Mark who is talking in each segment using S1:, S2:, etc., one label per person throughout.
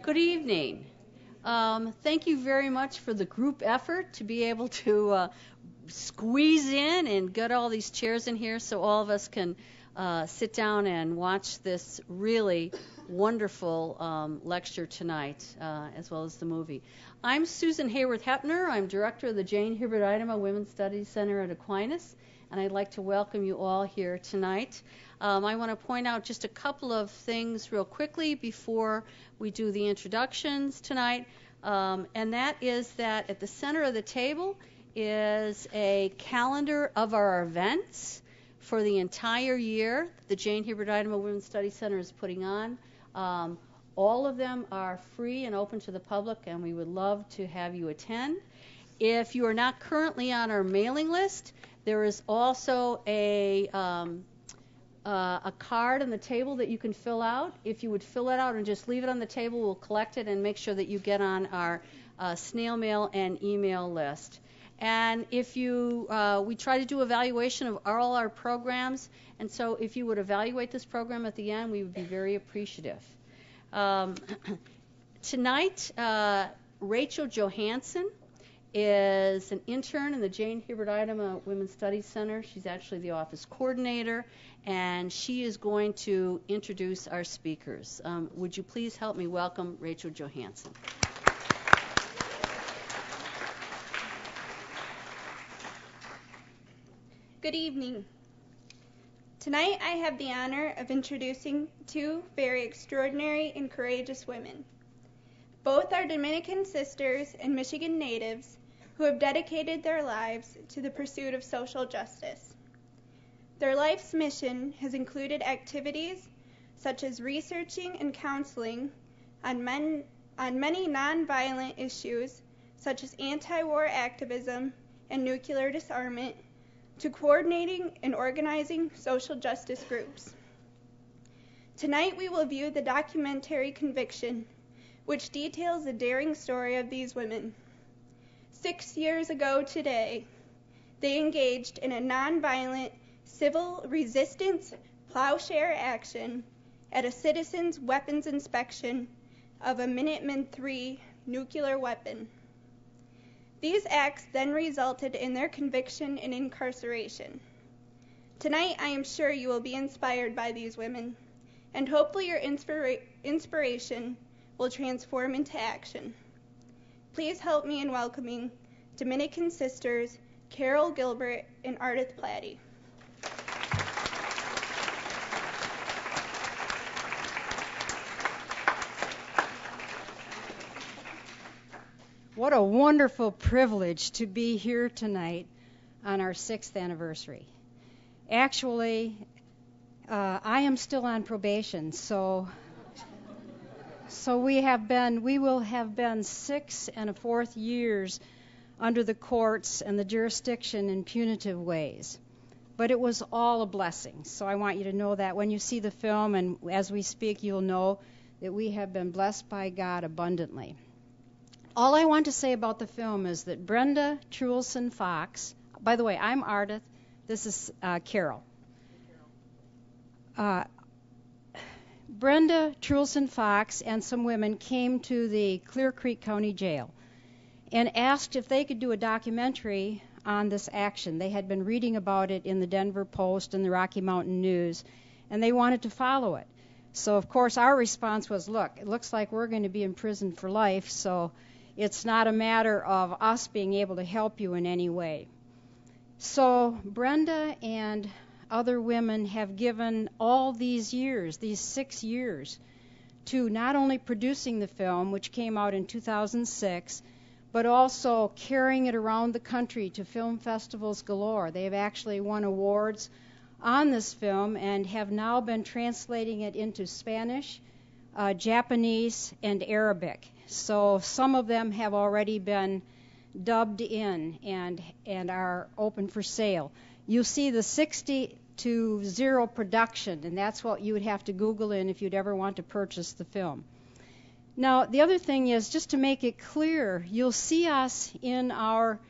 S1: Good evening. Thank you very much for the group effort to be able to squeeze in and get all these chairs in here so all of us can sit down and watch this really wonderful lecture tonight, as well as the movie. I'm Susan Hayworth-Hepner. I'm director of the Jane Hibbert Idema Women's Studies Center at Aquinas, and I'd like to welcome you all here tonight. I want to point out just a couple of things real quickly before we do the introductions tonight, and that is that at the center of the table is a calendar of our events for the entire year the Jane Hibbert Idema Women's Studies Center is putting on. All of them are free and open to the public, and we would love to have you attend. If you are not currently on our mailing list, there is also a card on the table that you can fill out. If you would fill it out and just leave it on the table, we'll collect it and make sure that you get on our snail mail and email list. And if you, we try to do evaluation of all our programs, and so if you would evaluate this program at the end, we would be very appreciative. Tonight, Rachel Johansson is an intern in the Jane Hibbert Idema Women's Studies Center. She's actually the office coordinator, and she is going to introduce our speakers. Would you please help me welcome Rachel Johansson?
S2: Good evening. Tonight I have the honor of introducing two very extraordinary and courageous women. Both are Dominican sisters and Michigan natives who have dedicated their lives to the pursuit of social justice. Their life's mission has included activities such as researching and counseling on many nonviolent issues such as anti-war activism and nuclear disarmament, to coordinating and organizing social justice groups. Tonight we will view the documentary Conviction, which details the daring story of these women. 6 years ago today, they engaged in a nonviolent civil resistance plowshare action at a citizen's weapons inspection of a Minuteman III nuclear weapon. These acts then resulted in their conviction and incarceration. Tonight, I am sure you will be inspired by these women, and hopefully your inspiration will transform into action. Please help me in welcoming Dominican sisters Carol Gilbert and Ardith Platty.
S3: What a wonderful privilege to be here tonight on our 6th anniversary. Actually, I am still on probation, so we will have been 6 1/4 years under the courts and the jurisdiction in punitive ways. But it was all a blessing, so I want you to know that when you see the film and as we speak, you'll know that we have been blessed by God abundantly. All I want to say about the film is that Brenda Truelson Fox, by the way, I'm Ardith, this is Carol. Brenda Truelson Fox and some women came to the Clear Creek County Jail and asked if they could do a documentary on this action. They had been reading about it in the Denver Post and the Rocky Mountain News, and they wanted to follow it. So, of course, our response was, look, it looks like we're going to be in prison for life, so it's not a matter of us being able to help you in any way. So Brenda and other women have given all these years, these 6 years, to not only producing the film, which came out in 2006, but also carrying it around the country to film festivals galore. They have actually won awards on this film and have now been translating it into Spanish, Japanese, and Arabic. So some of them have already been dubbed in and are open for sale. You'll see the 60-0 production, and that's what you would have to Google in if you'd ever want to purchase the film. Now, the other thing is, just to make it clear, you'll see us in our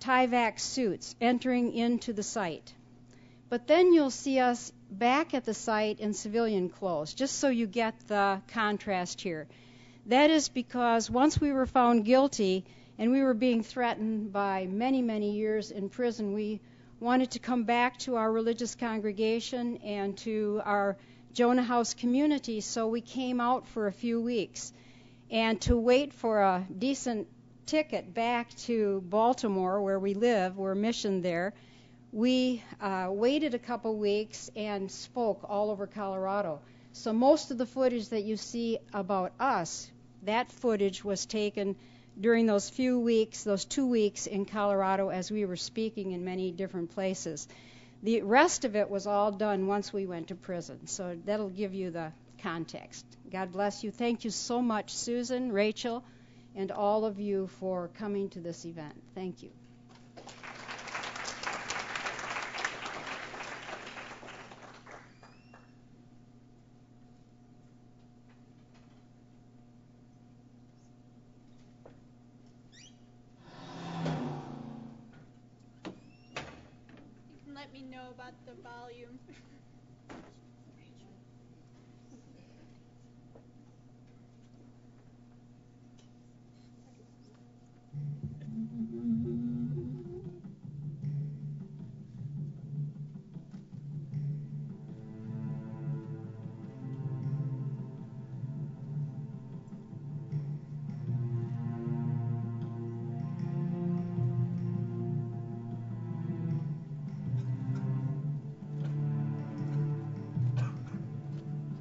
S3: Tyvek suits entering into the site. But then you'll see us back at the site in civilian clothes, just so you get the contrast here. That is because once we were found guilty and we were being threatened by many, many years in prison, we wanted to come back to our religious congregation and to our Jonah House community, so we came out for a few weeks. And to wait for a decent ticket back to Baltimore, where we live, we're missioned there, we waited a couple weeks and spoke all over Colorado. So most of the footage that you see about us, that footage was taken during those few weeks, those 2 weeks in Colorado as we were speaking in many different places. The rest of it was all done once we went to prison. So that'll give you the context. God bless you. Thank you so much, Susan, Rachel, and all of you for coming to this event. Thank you.
S2: Let me know about the volume.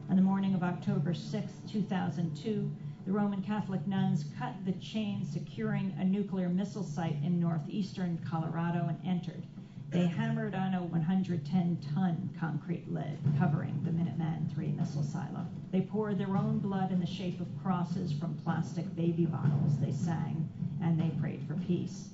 S4: On the morning of October 6, 2002, the Roman Catholic nuns cut the chain securing a nuclear missile site in northeastern Colorado and entered. They hammered on a 110-ton concrete lid covering the Minuteman III missile silo. They poured their own blood in the shape of crosses from plastic baby bottles. They sang and they prayed for peace.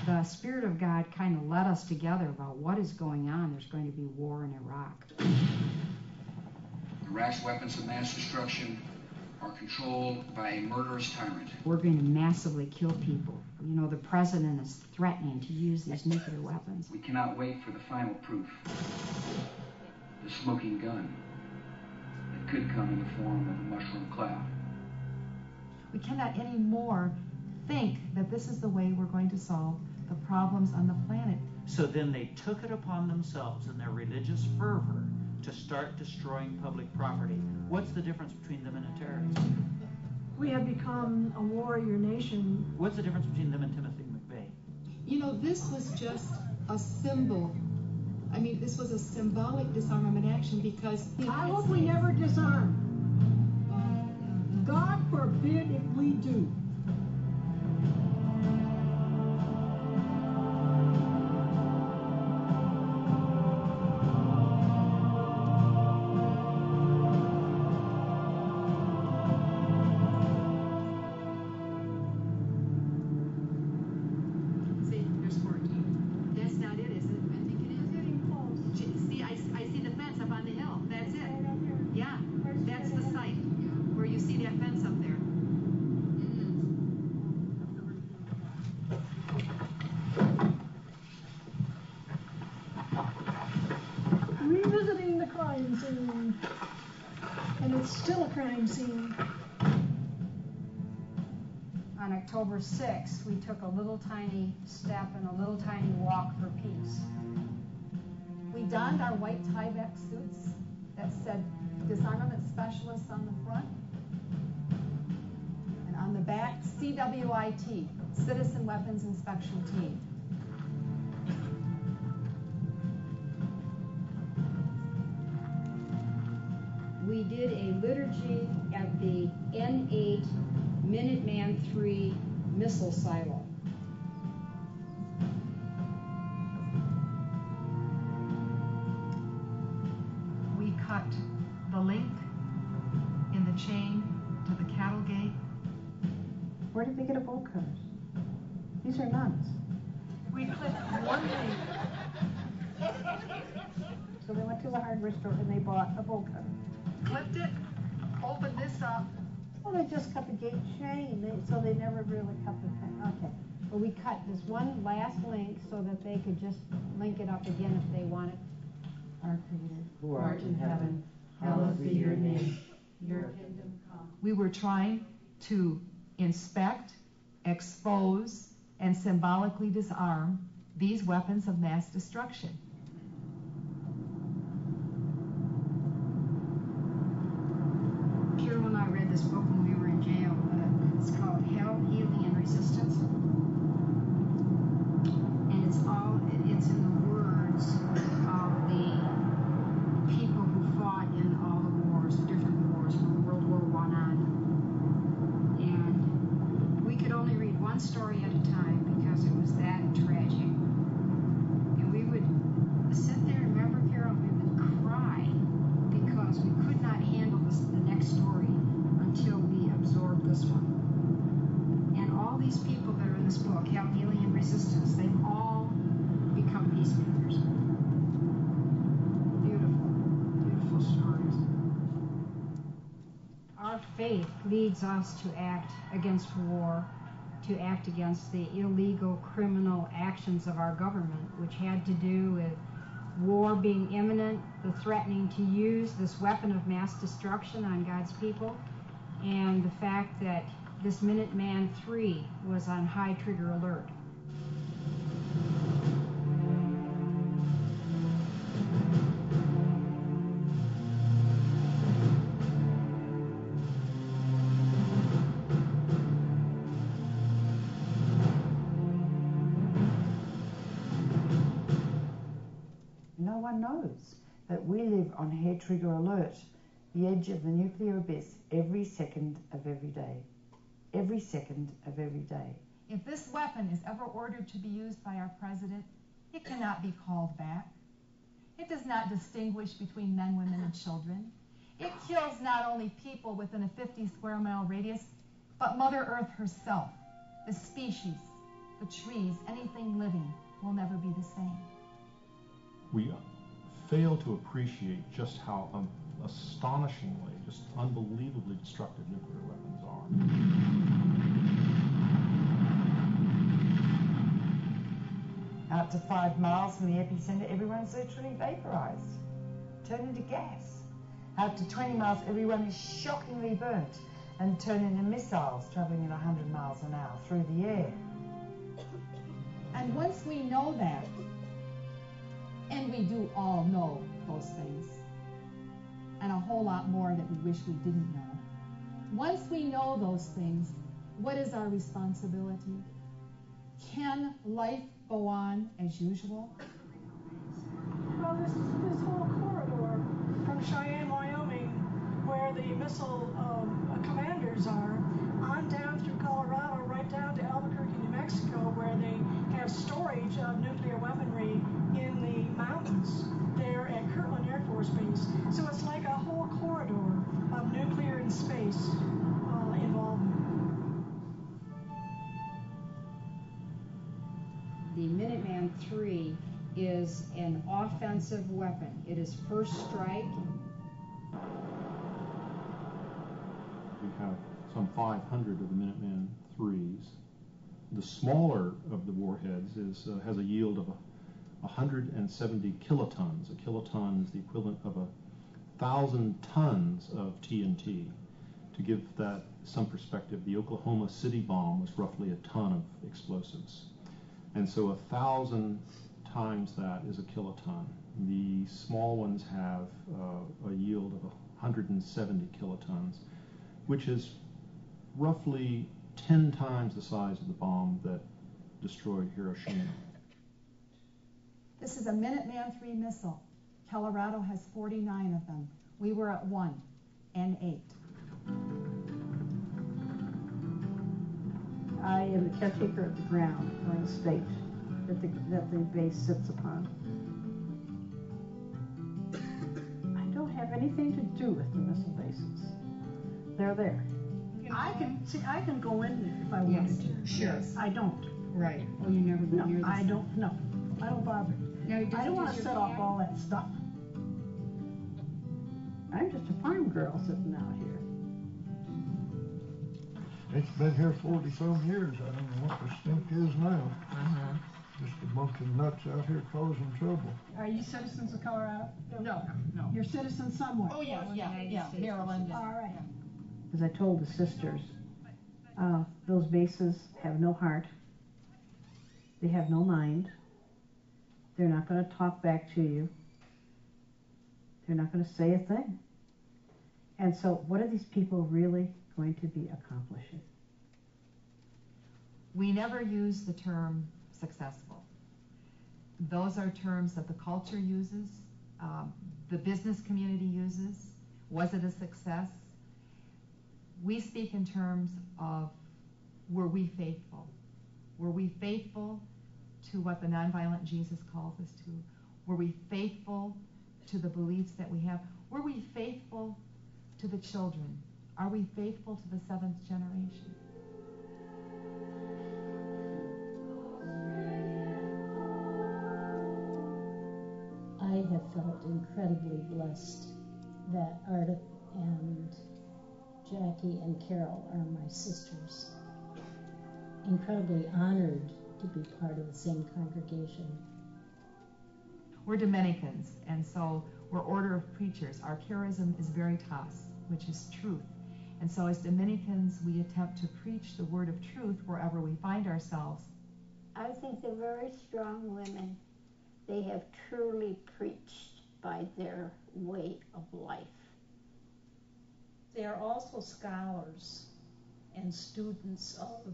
S5: The Spirit of God kind of led us together about what is going on. There's going to be war in Iraq.
S6: Iraq's weapons of mass destruction are controlled by a murderous tyrant.
S5: We're going to massively kill people. You know, the president is threatening to use these nuclear weapons.
S6: We cannot wait for the final proof. The smoking gun that could come in the form of a mushroom cloud.
S7: We cannot anymore think that this is the way we're going to solve the problems on the planet.
S8: So then they took it upon themselves in their religious fervor to start destroying public property. What's the difference between them and a terrorist?
S9: We have become a warrior nation.
S8: What's the difference between them and Timothy McVeigh?
S10: You know, this was just a symbol. I mean, this was a symbolic disarmament action because...
S9: I hope we never disarm. God forbid if we do. Revisiting the crime scene, and it's still a crime scene.
S3: On October 6th, we took a little tiny step and a little tiny walk for peace.
S7: We donned our white tie-back suits that said disarmament specialists on the front, and on the back, CWIT, Citizen Weapons Inspection Team.
S3: We did a liturgy at the N8 Minuteman III missile silo.
S7: We cut the link in the chain to the cattle gate.
S9: Where did they get a bolt cutters? These are nuns.
S7: We clipped one link.
S9: So they went to the hardware store and they bought a bolt cutter.
S7: Clipped it, opened this up.
S9: Well, they just cut the gate chain, so they never really cut the thing. Okay.
S3: But we cut this one last link so that they could just link it up again if they wanted.
S5: our Creator,
S10: who art in heaven, hallowed be your name. Your kingdom come. We were trying to inspect, expose, and symbolically disarm these weapons of mass destruction.
S3: Carol and I read this book when we were in jail. It's called Hell, Healing, and Resistance. And it's in the words of the people who fought in all the wars, the different wars from World War I on. And we could only read one story at a time because it was that tragic. And we would sit there, remember, Carol, we would cry because we could not handle the next story until we absorbed this one. And all these people that are in this book, Hell, Healing, and Resistance, they've all become peacemakers. Beautiful, beautiful stories. Our faith leads us to act against war, to act against the illegal criminal actions of our government, which had to do with war being imminent, the threatening to use this weapon of mass destruction on God's people, and the fact that this Minuteman III was on high trigger alert.
S11: No one knows that we live on hair trigger alert, the edge of the nuclear abyss, every second of every day. Every second of every day.
S7: If this weapon is ever ordered to be used by our president, it cannot be called back. It does not distinguish between men, women, and children. It kills not only people within a 50 square mile radius, but Mother Earth herself, the species, the trees, anything living will never be the same.
S12: We fail to appreciate just how astonishingly, just unbelievably destructive nuclear weapons are.
S11: Out to 5 miles from the epicenter, everyone's literally vaporized, turned into gas. Out to 20 miles, everyone is shockingly burnt and turned into missiles traveling at 100 miles an hour through the air.
S10: And once we know that, and we do all know those things, and a whole lot more that we wish we didn't know. Once we know those things, what is our responsibility? Can life go on as usual?
S9: Well, this whole corridor from Cheyenne, Wyoming, where the missile commanders are, on down through Colorado, right down to Albuquerque, New Mexico, where they have storage of nuclear weaponry in the mountains there at Kirtland Air Force Base. So it's like a whole corridor of nuclear and space involvement.
S3: The Minuteman III is an offensive weapon. It is first strike.
S12: We have some 500 of the Minuteman IIIs. The smaller of the warheads has a yield of 170 kilotons. A kiloton is the equivalent of 1,000 tons of TNT. To give that some perspective, the Oklahoma City bomb was roughly a ton of explosives. And so 1,000 times that is a kiloton. The small ones have a yield of 170 kilotons, which is roughly 10 times the size of the bomb that destroyed Hiroshima.
S10: This is a Minuteman III missile. Colorado has 49 of them. We were at 1 and 8.
S13: I am the caretaker of the ground or the state that the base sits upon. I don't have anything to do with the missile bases. They're there. I can go in there if I wanted to.
S3: Sure.
S13: Yes. I don't.
S3: Right. Oh, you never go near this.
S13: I don't. No, I don't bother.
S3: Now,
S13: I don't want to set off all that stuff. I'm just a farm girl sitting out here.
S14: It's been here 40-some years. I don't know what the stink is now. Just a bunch of nuts out here causing trouble.
S13: Are you citizens of Colorado?
S4: No.
S13: You're citizens somewhere?
S4: Oh, yeah, Maryland.
S13: All right.
S15: As I told the sisters, those bases have no heart. They have no mind. They're not going to talk back to you. They're not going to say a thing. And so what are these people really going to be accomplishing?
S5: We never use the term successful. Those are terms that the culture uses, the business community uses. Was it a success? We speak in terms of, were we faithful? Were we faithful to what the nonviolent Jesus calls us to? Were we faithful to the beliefs that we have? Were we faithful to the children? Are we faithful to the seventh generation?
S16: I have felt incredibly blessed that Arda and Jackie and Carol are my sisters. Incredibly honored to be part of the same congregation.
S5: We're Dominicans, and so we're order of preachers. Our charism is veritas, which is truth. And so as Dominicans, we attempt to preach the word of truth wherever we find ourselves.
S17: I think they're very strong women. They have truly preached by their way of life.
S18: They are also scholars and students of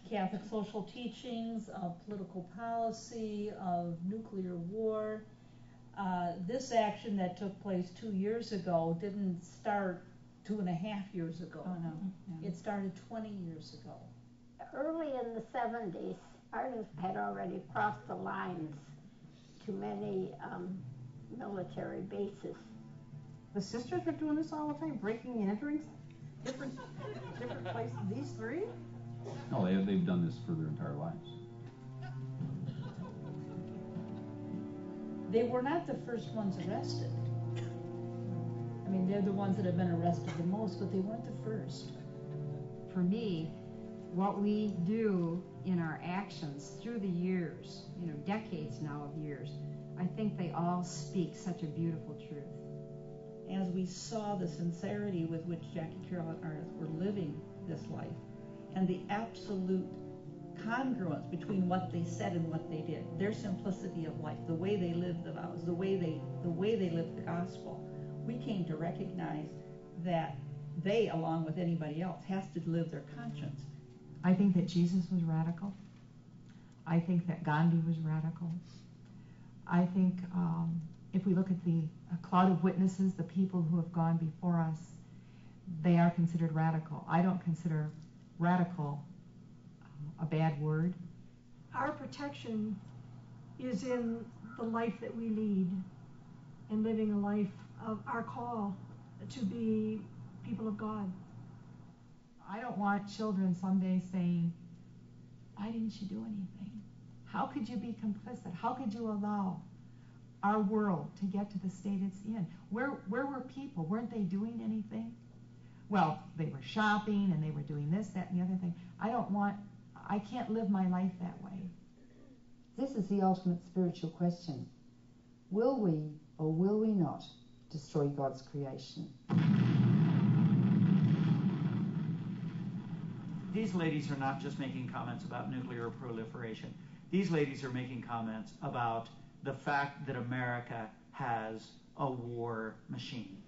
S18: Catholic social teachings, of political policy, of nuclear war. This action that took place 2 years ago didn't start 2.5 years ago.
S13: Oh, no.
S18: It started 20 years ago.
S17: Early in the 70s, artists had already crossed the lines to many military bases.
S15: The sisters were doing this all the time, breaking and entering different places. These three?
S19: No, they've done this for their entire lives.
S18: They were not the first ones arrested. I mean, they're the ones that have been arrested the most, but they weren't the first.
S5: For me, what we do in our actions through the years, decades now of years, I think they all speak such a beautiful truth.
S18: As we saw the sincerity with which Jackie, Carol, and Ardith were living this life, and the absolute congruence between what they said and what they did, their simplicity of life, the way they lived the vows, the way they lived the gospel, we came to recognize that they, along with anybody else, has to live their conscience.
S5: I think that Jesus was radical. I think that Gandhi was radical. I think if we look at the cloud of witnesses, the people who have gone before us, they are considered radical. I don't consider radical a bad word.
S9: Our protection is in the life that we lead and living a life of our call to be people of God.
S5: I don't want children someday saying, why didn't you do anything? How could you be complicit? How could you allow our world to get to the state it's in? Where were people? Weren't they doing anything? Well, they were shopping and they were doing this, that, and the other thing. I can't live my life that way.
S11: This is the ultimate spiritual question. Will we or will we not destroy God's creation?
S8: These ladies are not just making comments about nuclear proliferation. These ladies are making comments about the fact that America has a war machine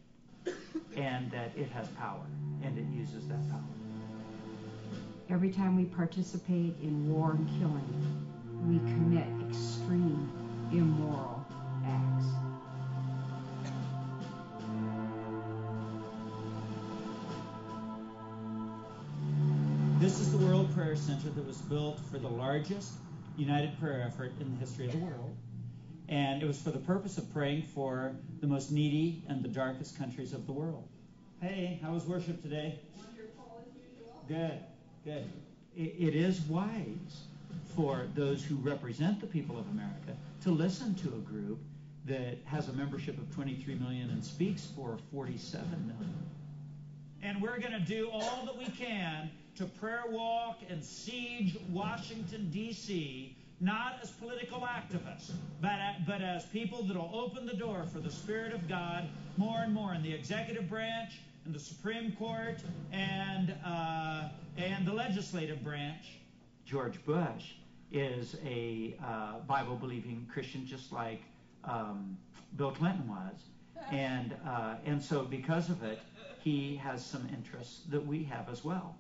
S8: and that it has power and it uses that power.
S5: Every time we participate in war and killing, we commit extreme immoral acts.
S8: This is the World Prayer Center that was built for the largest united prayer effort in the history of the world. And it was for the purpose of praying for the most needy and the darkest countries of the world. Hey, how was worship today? Wonderful, as usual. Good, good. It is wise for those who represent the people of America to listen to a group that has a membership of 23 million and speaks for 47 million. And we're going to do all that we can to prayer walk and siege Washington, D.C., not as political activists, but as people that will open the door for the Spirit of God more and more in the executive branch, and the Supreme Court, and the legislative branch.
S20: George Bush is a Bible-believing Christian, just like Bill Clinton was, and so because of it, he has some interests that we have as well.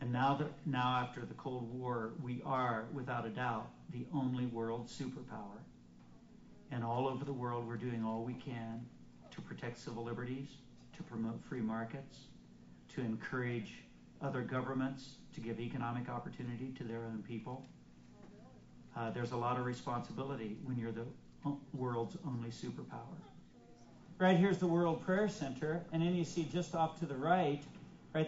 S20: And now after the Cold War, we are, without a doubt, the only world superpower. And all over the world, we're doing all we can to protect civil liberties, to promote free markets, to encourage other governments to give economic opportunity to their own people. There's a lot of responsibility when you're the world's only superpower.
S8: Right here's the World Prayer Center, and then you see just off to the right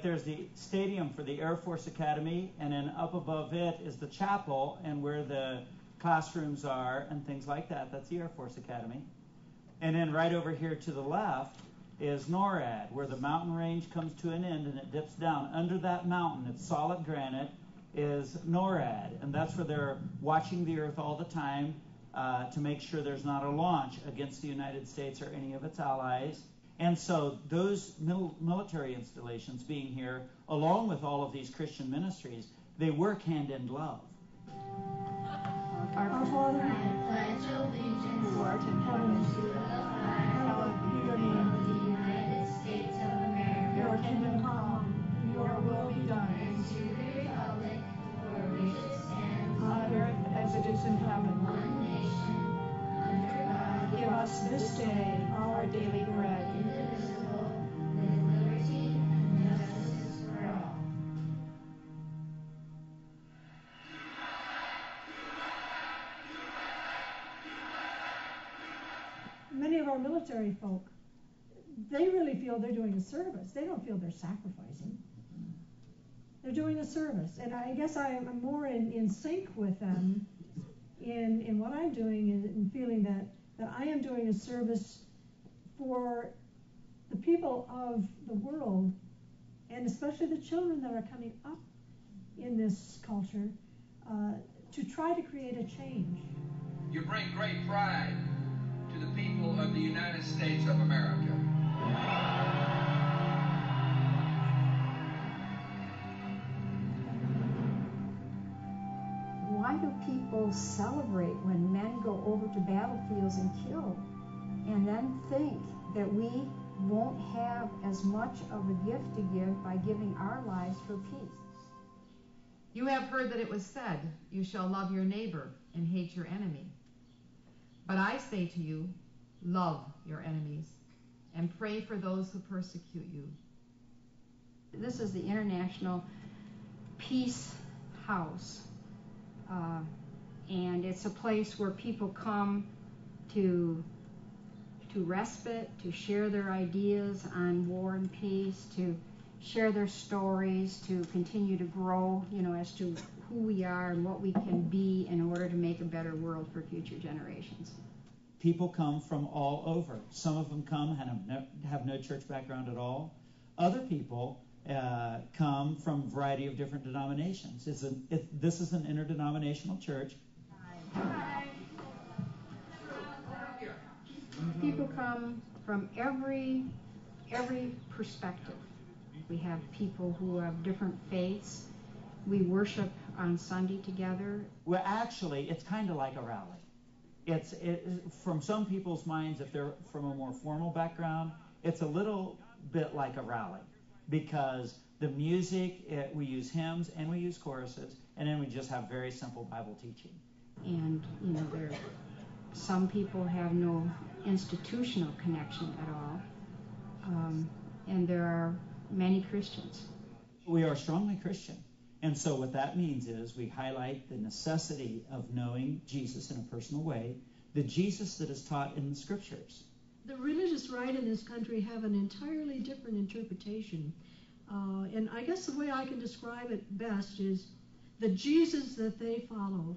S8: there's the stadium for the Air Force Academy, and then up above it is the chapel and where the classrooms are and things like that. That's the Air Force Academy. And then right over here to the left is NORAD, where the mountain range comes to an end and it dips down. Under that mountain, it's solid granite, is NORAD, and that's where they're watching the Earth all the time to make sure there's not a launch against the United States or any of its allies. And so those military installations being here, along with all of these Christian ministries, they work hand in glove.
S9: Our Father, who art in heaven, hallowed be your name.
S21: The United States of America.
S9: Your kingdom come, your will be done.
S21: And to the republic for which it stands,
S9: on earth as it is in heaven.
S21: one nation, under God.
S9: Give us this day our daily bread.
S21: Indivisible, with liberty and justice for all.
S9: Many of our military folk, they really feel they're doing a service. They don't feel they're sacrificing. They're doing a service. And I guess I'm more in sync with them in what I'm doing and feeling that I am doing a service for the people of the world, and especially the children that are coming up in this culture, to try to create a change.
S22: You bring great pride to the people of the United States of America.
S10: Why do people celebrate when men go over to battlefields and kill, and then think that we won't have as much of a gift to give by giving our lives for peace?
S5: You have heard that it was said, you shall love your neighbor and hate your enemy. But I say to you, love your enemies and pray for those who persecute you.
S3: This is the International Peace House, and it's a place where people come to respite, to share their ideas on war and peace, to share their stories, to continue to grow, as to who we are and what we can be in order to make a better world for future generations.
S8: People come from all over. Some of them come and have no church background at all. Other people come from a variety of different denominations. This is an interdenominational church.
S3: People come from every perspective. We have people who have different faiths. We worship on Sunday together.
S8: Well, actually, it's kind of like a rally. It's from some people's minds, if they're from a more formal background, it's a little bit like a rally, because the music, we use hymns and we use choruses, and then we just have very simple Bible teaching.
S3: And some people have no institutional connection at all, and there are many Christians.
S8: We are strongly Christian. And so what that means is we highlight the necessity of knowing Jesus in a personal way, the Jesus that is taught in the Scriptures.
S9: The religious right in this country have an entirely different interpretation. And I guess the way I can describe it best is the Jesus that they follow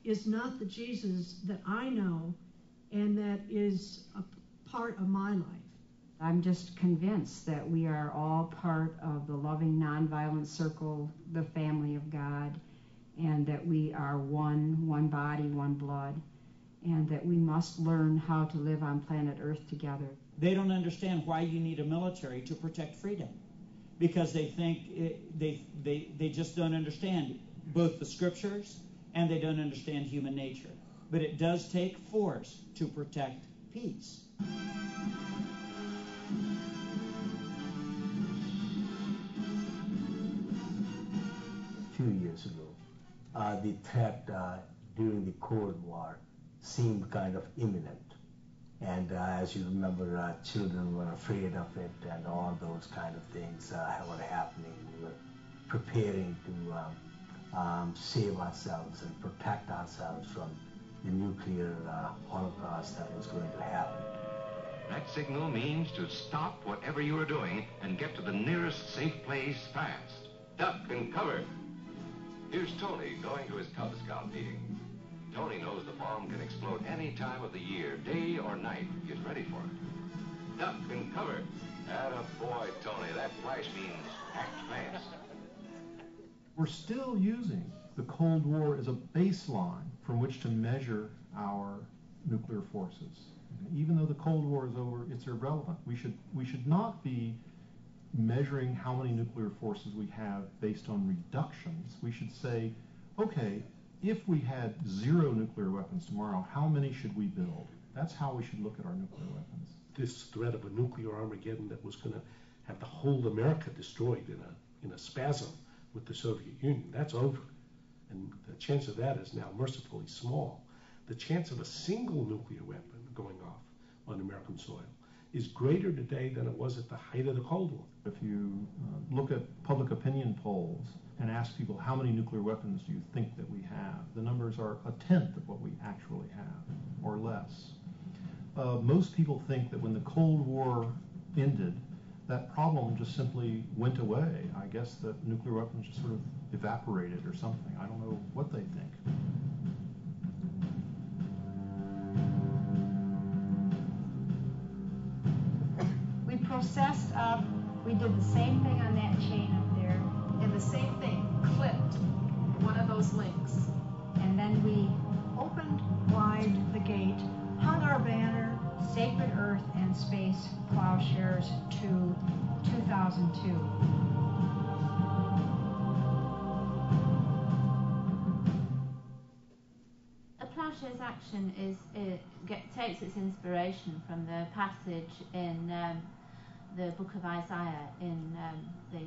S9: is not the Jesus that I know and that is a part of my life.
S3: I'm just convinced that we are all part of the loving, nonviolent circle, the family of God,
S1: and that we are one body, one blood, and that we must learn how to live on planet Earth together.
S8: They don't understand why you need a military to protect freedom, because they think they just don't understand both the scriptures and they don't understand human nature. But it does take force to protect peace.
S2: 2 years ago, the threat during the Cold War seemed kind of imminent. And as you remember, children were afraid of it, and all those kind of things were happening. We were preparing to save ourselves and protect ourselves from the nuclear holocaust that was going to happen.
S23: That signal means to stop whatever you are doing and get to the nearest safe place fast. Duck and cover. Here's Tony going to his Cub Scout meeting. Tony knows the bomb can explode any time of the year, day or night. Get ready for it. Duck and cover. Attaboy, Tony. That flash means act fast.
S12: We're still using the Cold War as a baseline from which to measure our nuclear forces. Even though the Cold War is over, it's irrelevant. We should not be measuring how many nuclear forces we have based on reductions. We should say, okay, if we had 0 nuclear weapons tomorrow, how many should we build? That's how we should look at our nuclear weapons.
S24: This threat of a nuclear Armageddon that was going to have the whole America destroyed in a spasm with the Soviet Union, that's over. And the chance of that is now mercifully small. The chance of a single nuclear weapon going off on American soil is greater today than it was at the height of the Cold War.
S12: If you look at public opinion polls and ask people how many nuclear weapons do you think that we have, the numbers are 1/10 of what we actually have, or less. Most people think that when the Cold War ended, that problem just simply went away. I guess that nuclear weapons just sort of evaporated or something. I don't know what they think.
S7: We processed up, we did the same thing on that chain up there, and the same thing, clipped one of those links.
S1: And then we opened wide the gate, hung our banner, Sacred Earth and Space Plowshares to 2002.
S25: A plowshares action takes its inspiration from the passage in the book of Isaiah in the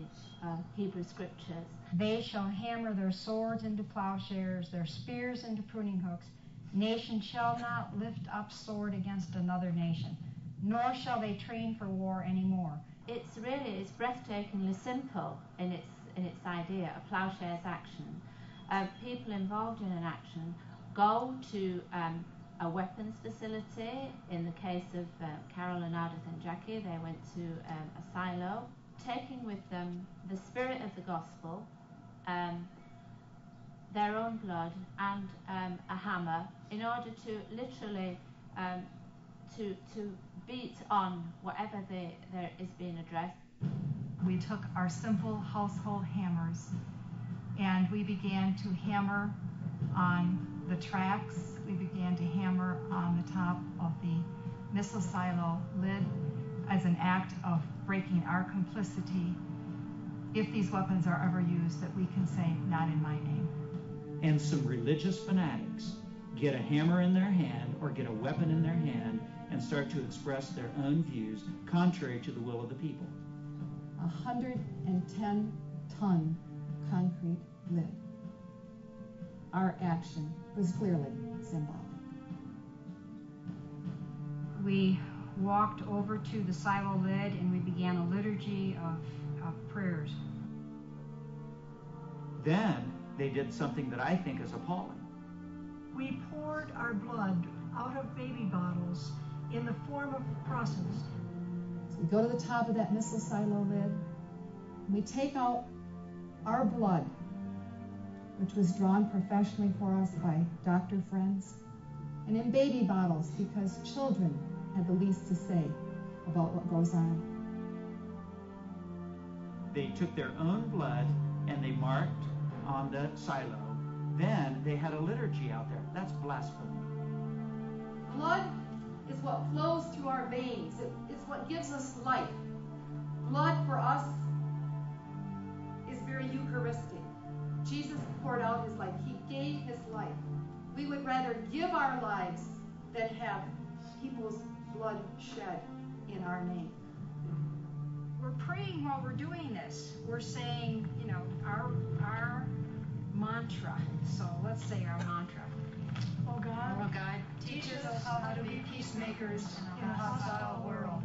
S25: Hebrew scriptures.
S1: They shall hammer their swords into plowshares, their spears into pruning hooks. Nation shall not lift up sword against another nation, nor shall they train for war anymore.
S25: It's breathtakingly simple in its idea, a plowshares action. People involved in an action go to a weapons facility. In the case of Carol and Ardith and Jackie, they went to a silo, taking with them the spirit of the gospel, their own blood, and a hammer, in order to literally to beat on whatever there is being addressed.
S7: We took our simple household hammers and we began to hammer on the tracks. We began to hammer on the top of the missile silo lid as an act of breaking our complicity. If these weapons are ever used, that we can say, not in my name.
S8: And some religious fanatics get a hammer in their hand or get a weapon in their hand and start to express their own views contrary to the will of the people.
S10: 110-ton concrete lid. Our action was clearly symbolic.
S1: We walked over to the silo lid and we began a liturgy of prayers.
S8: Then they did something that I think is appalling.
S9: We poured our blood out of baby bottles in the form of crosses.
S10: So we go to the top of that missile silo lid, and we take out our blood, which was drawn professionally for us by doctor friends, and in baby bottles because children had the least to say about what goes on.
S8: They took their own blood and they marked on the silo
S20: then they had a liturgy out there. That's blasphemy.
S4: Blood is what flows through our veins. It's what gives us life. Blood for us is very Eucharistic. Jesus poured out his life. He gave his life. We would rather give our lives than have people's blood shed in our name.
S1: We're praying while we're doing this. We're saying, our mantra. So let's say our mantra.
S9: Oh God,
S1: teach us how to be peacemakers in a hostile world.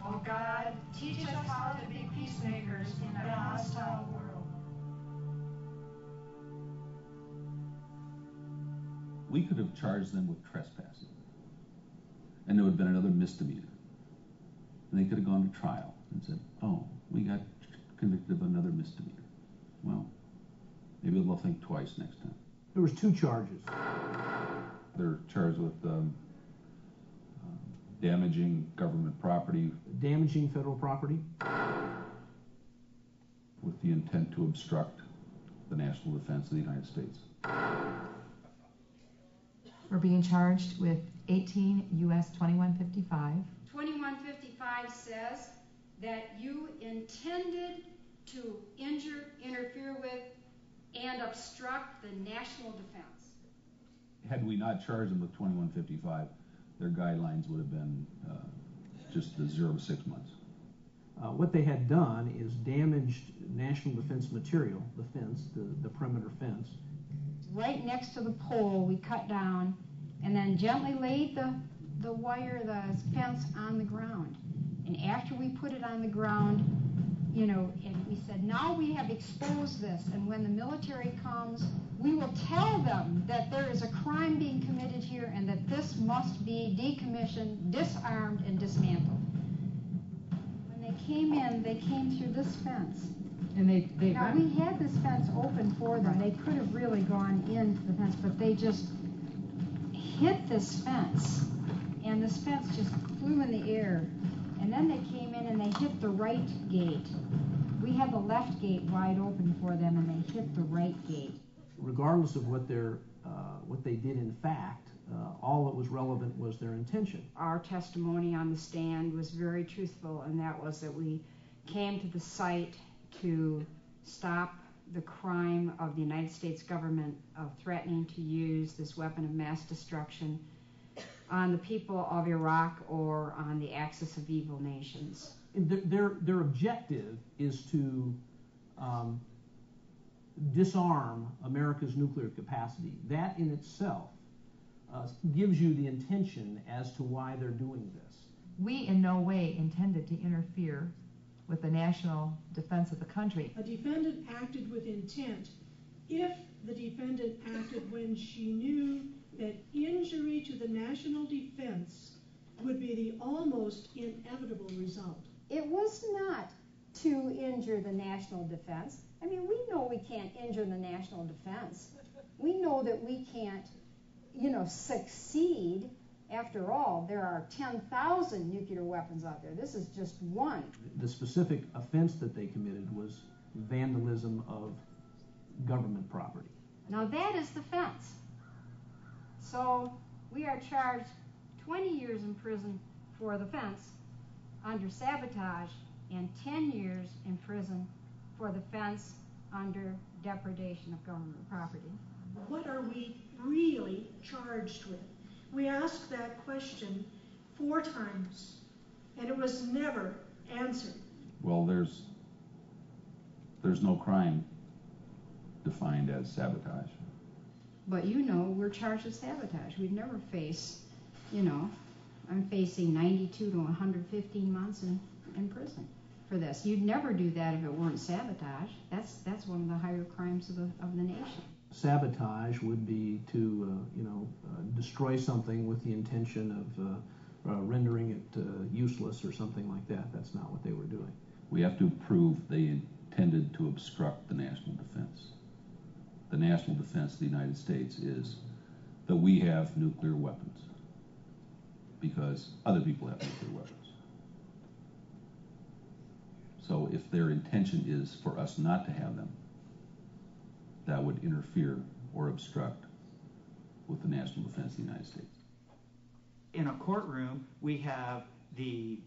S1: Oh God, teach us how to be peacemakers in a hostile world.
S19: We could have charged them with trespassing, and there would have been another misdemeanor. And they could have gone to trial and said, oh, we got convicted of another misdemeanor. Well, maybe they'll think twice next time.
S6: There was 2 charges.
S19: They're charged with damaging government property.
S6: Damaging federal property.
S19: With the intent to obstruct the national defense of the United States.
S5: We're being charged with 18 U.S. 2155.
S3: 2155 says that you intended to injure, interfere with, and obstruct the national defense.
S19: Had we not charged them with 2155, their guidelines would have been just the 0 to 6 months.
S6: What they had done is damaged national defense material, the fence, the perimeter fence.
S1: Right next to the pole we cut down, and then gently laid the fence on the ground. And after we put it on the ground, and we said, now we have exposed this, and when the military comes, we will tell them that there is a crime being committed here and that this must be decommissioned, disarmed, and dismantled. When they came in, they came through this fence.
S5: And we
S1: had this fence open for them. They could have really gone into the fence, but they just hit this fence, and this fence just flew in the air. And then they came in and they hit the right gate. We had the left gate wide open for them, and they hit the right gate.
S6: Regardless of what they did in fact, all that was relevant was their intention.
S3: Our testimony on the stand was very truthful, and that was that we came to the site to stop the crime of the United States government of threatening to use this weapon of mass destruction on the people of Iraq or on the axis of evil nations.
S6: Their objective is to disarm America's nuclear capacity. That in itself gives you the intention as to why they're doing this.
S5: We in no way intended to interfere with the national defense of the country.
S9: A defendant acted with intent if the defendant acted when she knew that injury to the national defense would be the almost inevitable result.
S1: It was not to injure the national defense. I mean, we know we can't injure the national defense. We know that we can't, succeed. After all, there are 10,000 nuclear weapons out there. This is just one.
S6: The specific offense that they committed was vandalism of government property.
S1: Now that is the fence. So we are charged 20 years in prison for the fence under sabotage and 10 years in prison for the fence under depredation of government property.
S9: What are we really charged with? We asked that question 4 times, and it was never answered.
S19: Well, there's no crime defined as sabotage.
S3: But we're charged with sabotage. We'd never face, I'm facing 92 to 115 months in prison for this. You'd never do that if it weren't sabotage. That's one of the higher crimes of the nation.
S6: Sabotage would be to, destroy something with the intention of rendering it useless or something like that. That's not what they were doing.
S19: We have to prove they intended to obstruct the national defense. The national defense of the United States is that we have nuclear weapons because other people have nuclear weapons. So if their intention is for us not to have them, that would interfere or obstruct with the national defense of the United States.
S20: In a courtroom, we have the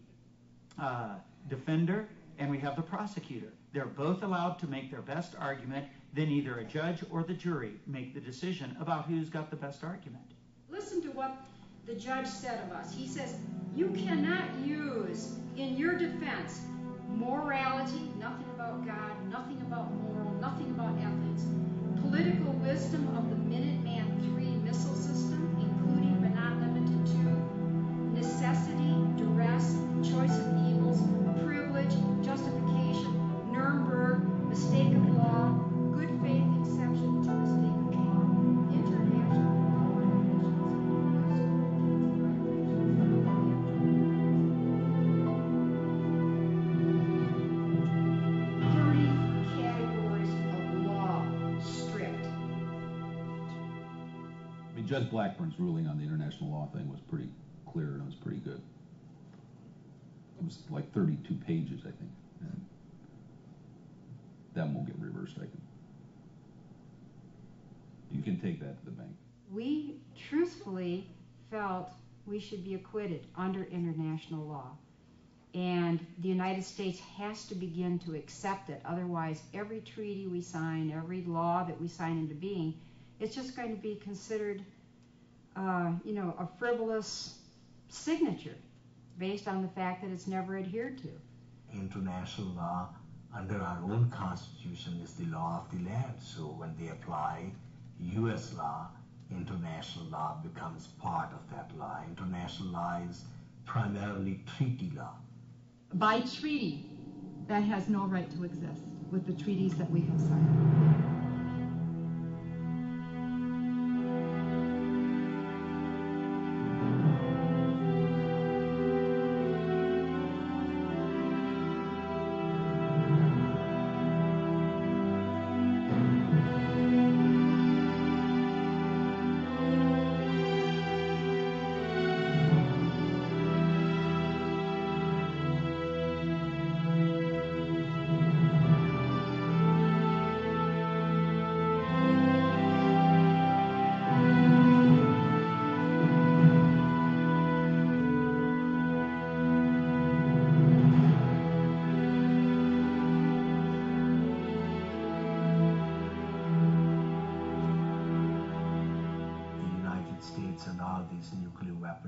S20: defender and we have the prosecutor. They're both allowed to make their best argument, then either a judge or the jury make the decision about who's got the best argument.
S1: Listen to what the judge said of us. He says, you cannot use in your defense morality, nothing about God, nothing about moral, nothing about ethics, political wisdom of the Minuteman III missile system, including but not limited to necessity, duress, choice of evils, privilege, justification, Nuremberg, mistake of law, good faith exception to mistake of law, international law categories of law stripped.
S19: I mean, Judge Blackburn's ruling on the international law thing was pretty clear and it was pretty good. It was like 32 pages, I think. And that won't get reversed, I think. You can take that to the bank.
S1: We truthfully felt we should be acquitted under international law. And the United States has to begin to accept it. Otherwise, every treaty we sign, every law that we sign into being, it's just going to be considered, a frivolous signature based on the fact that it's never adhered to.
S2: International law under our own constitution is the law of the land. So when they apply U.S. law, international law becomes part of that law. International law is primarily treaty law.
S5: By treaty, that has no right to exist with the treaties that we have signed.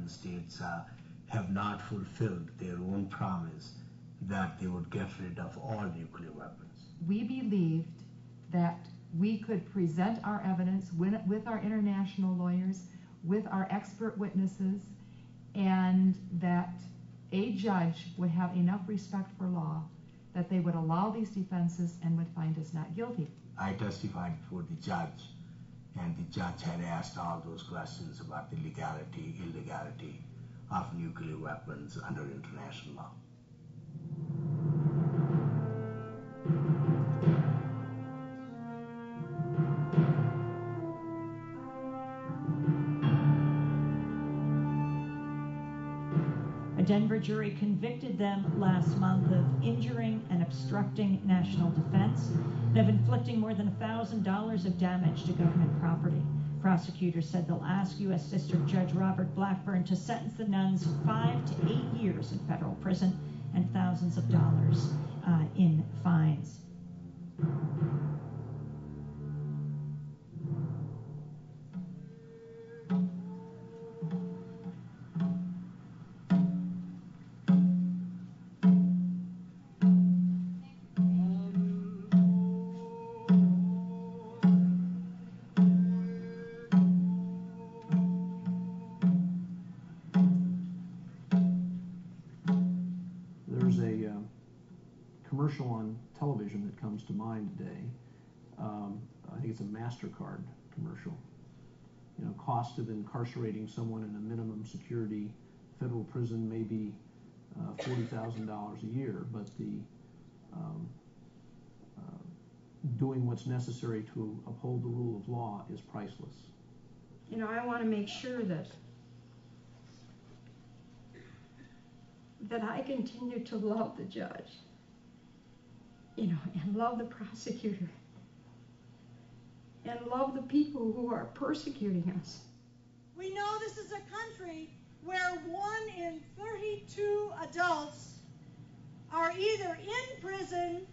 S2: States have not fulfilled their own promise that they would get rid of all nuclear weapons.
S5: We believed that we could present our evidence with our international lawyers, with our expert witnesses, and that a judge would have enough respect for law that they would allow these defenses and would find us not guilty.
S2: I testified before the judge, and the judge had asked all those questions about the legality, illegality of nuclear weapons under international law.
S13: A Denver jury convicted them last month of injuring and obstructing national defense and of inflicting more than $1,000 of damage to government property. Prosecutors said they'll ask U.S. District Judge Robert Blackburn to sentence the nuns 5 to 8 years in federal prison and thousands of dollars in fines.
S6: Commercial on television that comes to mind today. I think it's a MasterCard commercial. You know, cost of incarcerating someone in a minimum security federal prison may be $40,000 a year, but the doing what's necessary to uphold the rule of law is priceless.
S1: You know, I want to make sure that I continue to love the judge. You know, and love the prosecutor,
S14: and love the people who are persecuting us.
S9: We know this is a country where 1 in 32 adults are either in prison,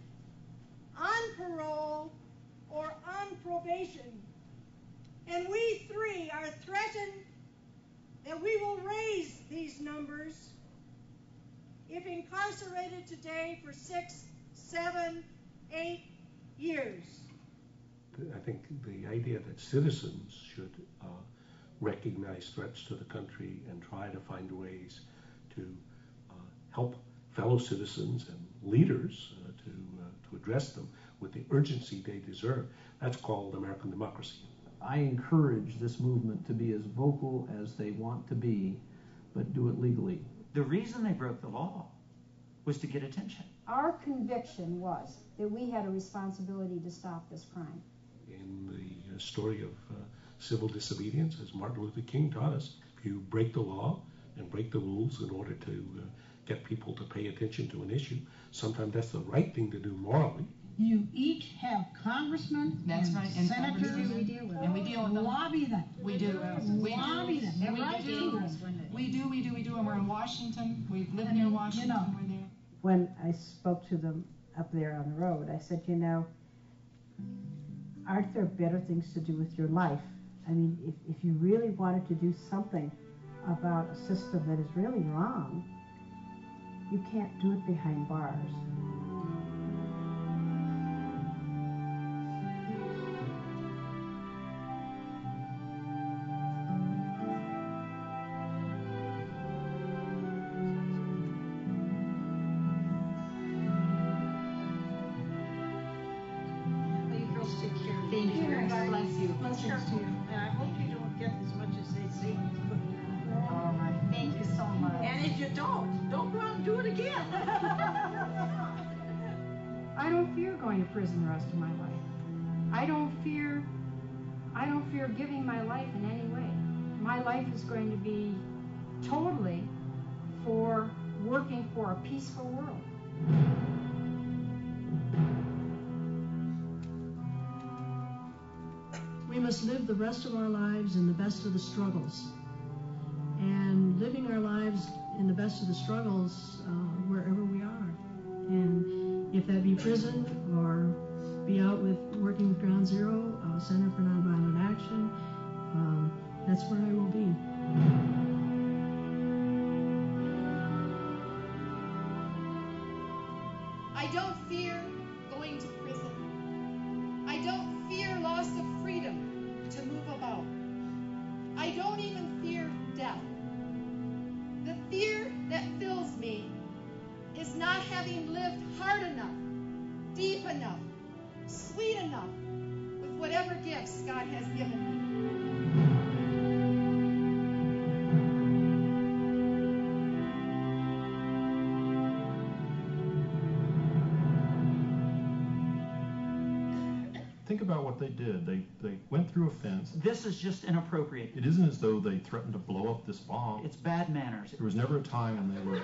S9: on parole, or on probation. And we 3 are threatened that we will raise these numbers if incarcerated today for 6, 7, 8 years.
S24: I think the idea that citizens should recognize threats to the country and try to find ways to help fellow citizens and leaders to address them with the urgency they deserve, that's called American democracy.
S6: I encourage this movement to be as vocal as they want to be, but do it legally.
S20: The reason they broke the law was to get attention.
S3: Our conviction was that we had a responsibility to stop this crime.
S24: In the story of civil disobedience, as Martin Luther King taught us, if you break the law and break the rules in order to get people to pay attention to an issue, sometimes that's the right thing to do morally.
S15: You each have congressmen and senators,
S5: and we deal with them.
S15: Lobby them.
S5: We do.
S15: Lobby them.
S5: And we do. And we're in Washington. We live near Washington. We're there.
S16: When I spoke to them up there on the road, I said, you know, aren't there better things to do with your life? I mean, if you really wanted to do something about a system that is really wrong, you can't do it behind bars.
S1: I don't fear going to prison the rest of my life. I don't fear giving my life in any way. My life is going to be totally for working for a peaceful world.
S14: We must live the rest of our lives in the best of the struggles. And living our lives in the best of the struggles wherever we are. And if that be prison or be out working with Ground Zero, Center for Nonviolent Action, that's where I will be.
S4: I don't fear going to prison. I don't fear loss of freedom to move about. I don't even fear death. The fear that fills me is not having lived hard enough, deep enough, sweet enough with whatever gifts God has given me.
S12: Think about what they did. They went through a fence.
S20: This is just inappropriate.
S12: It isn't as though they threatened to blow up this bomb.
S20: It's bad manners.
S12: There was never a time when they were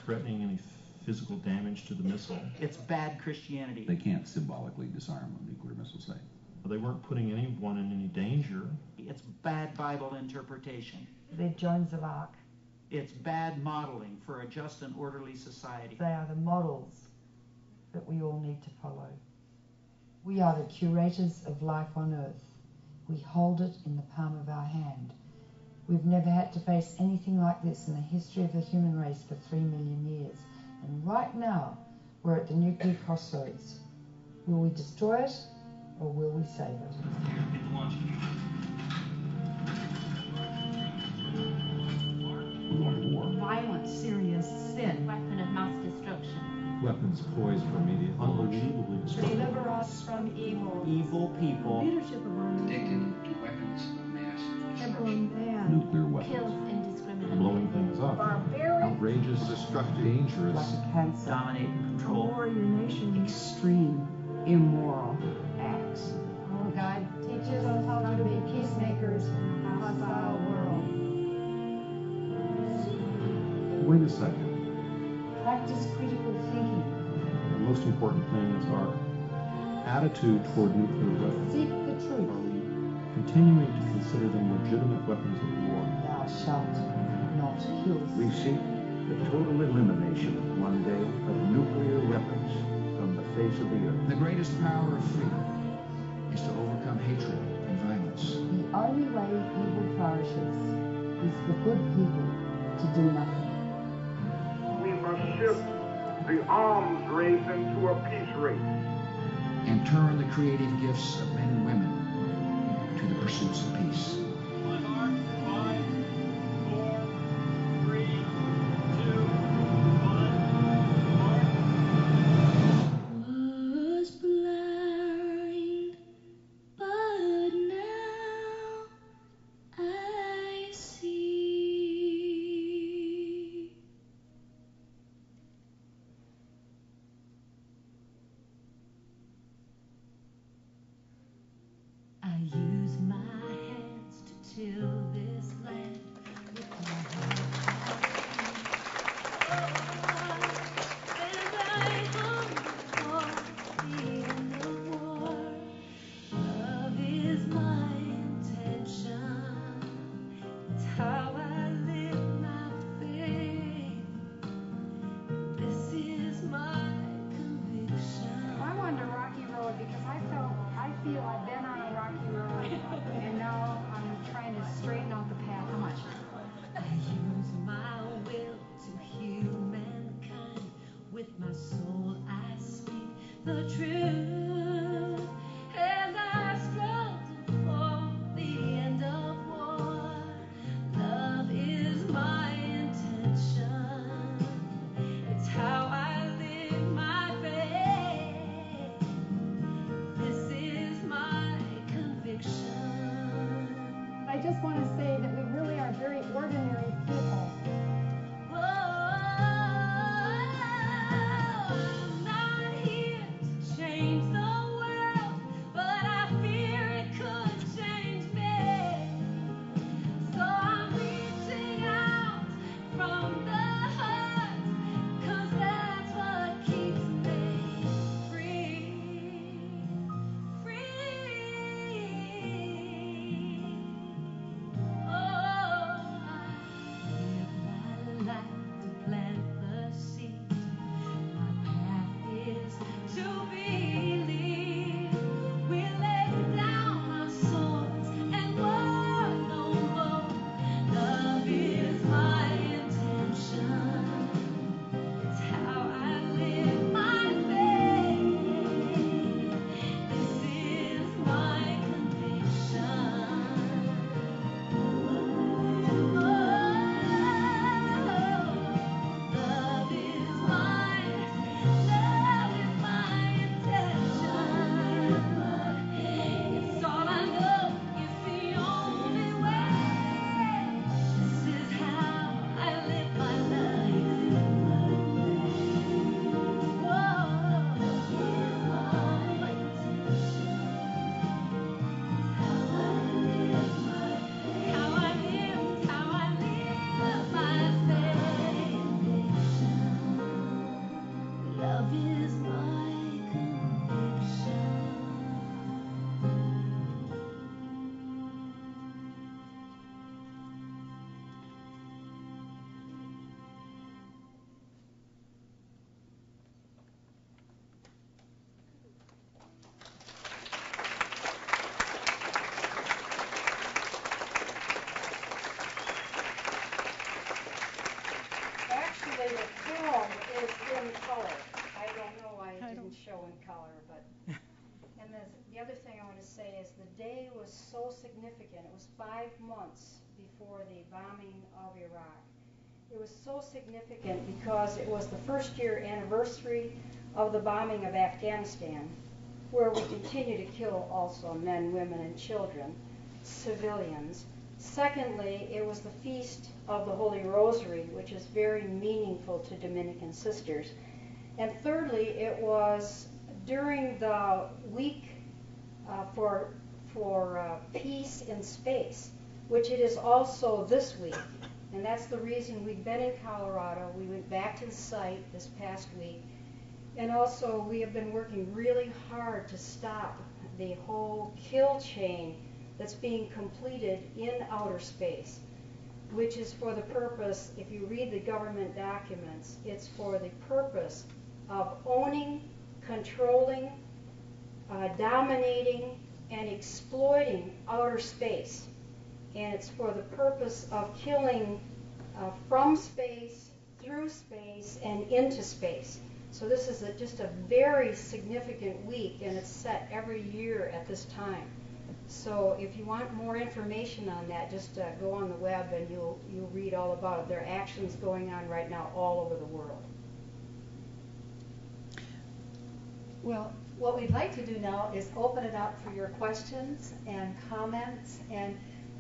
S12: threatening any physical damage to the missile.
S20: It's bad Christianity.
S19: They can't symbolically disarm a nuclear missile site.
S12: They weren't putting anyone in any danger.
S20: It's bad Bible interpretation.
S11: They're Joans of Arc.
S20: It's bad modeling for a just and orderly society.
S11: They are the models that we all need to follow. We are the curators of life on earth. We hold it in the palm of our hand. We've never had to face anything like this in the history of the human race for 3 million years. And right now, we're at the nuclear crossroads. Will we destroy it, or will we save it?
S15: Violent, serious sin.
S25: Weapon of mass destruction.
S12: Weapons poised for immediate
S24: unbelievably
S15: Deliver us from evil.
S20: Evil people.
S15: Leadership of our
S22: Addicted to weapons of mass
S15: Everyone
S22: destruction.
S15: bad.
S19: Nuclear weapons.
S25: Kills indiscriminately.
S12: blowing things up.
S15: Barbaric.
S12: Outrageous, destructive, dangerous.
S11: Like a cancer.
S20: Dominate and control.
S15: Warrior nation.
S16: Extreme, immoral acts.
S1: Oh, God teaches us how to be peacemakers in a hostile world.
S12: Wait a second.
S11: Practice critical thinking.
S12: The most important thing is our attitude toward nuclear weapons.
S11: Seek the truth.
S12: Are we continuing to consider them legitimate weapons of war?
S11: Thou shalt not kill.
S7: We seek the total elimination one day of nuclear weapons from the face of the earth.
S17: The greatest power of freedom is to overcome hatred and violence.
S11: The only way evil flourishes is for good people to do nothing.
S18: We must shift the arms race into a peace race.
S17: And turn the creative gifts of men and women to the pursuits of peace.
S21: Was blind, but now I see. I use my hands to till this land with my heart. And I hunger for the end of war. Love is my intention. It's how I live my faith. This is my conviction.
S1: I wanted a rocky road because I feel I've been on a rocky road and now I'm trying to straighten out the path. How much?
S21: I use my will to heal mankind. With my soul I speak the truth. And I struggle for the end of war. Love is my intention. It's how I live my faith. This is my conviction.
S10: I just want to say that we really are very ordinary people.
S21: I'm not here to change the world, but I fear it could change me. So I'm reaching out from the heart, 'cause that's what keeps me free. Oh, I live my life to plant the seed. My path is to believe. We lay down our swords and war no more. Love is my intention. It's how I live my faith. This is my conviction. Love is my intention. It's all I know. It's the only way. This is how I live my life. Love is my intention. How I live my faith. Love is my conviction.
S1: Actually, the film is in color. I don't know why it didn't show in color, but. And the other thing I want to say is the day was so significant. It was 5 months before the bombing of Iraq. It was so significant because it was the first year anniversary of the bombing of Afghanistan, where we continue to kill also men, women, and children, civilians. Secondly, it was the Feast of the Holy Rosary, which is very meaningful to Dominican sisters. And thirdly, it was during the week for peace in space, which it is also this week. And that's the reason we've been in Colorado. We went back to the site this past week. And also, we have been working really hard to stop
S3: the whole kill chain that's being completed in outer space, which is for the purpose, if you read the government documents, it's for the purpose of owning, controlling, dominating, and exploiting outer space. And it's for the purpose of killing from space, through space, and into space. So this is just a very significant week, and it's set every year at this time. So if you want more information on that, just go on the web and you'll read all about it. There are actions going on right now all over the world.
S4: Well, what we'd like to do now is open it up for your questions and comments, and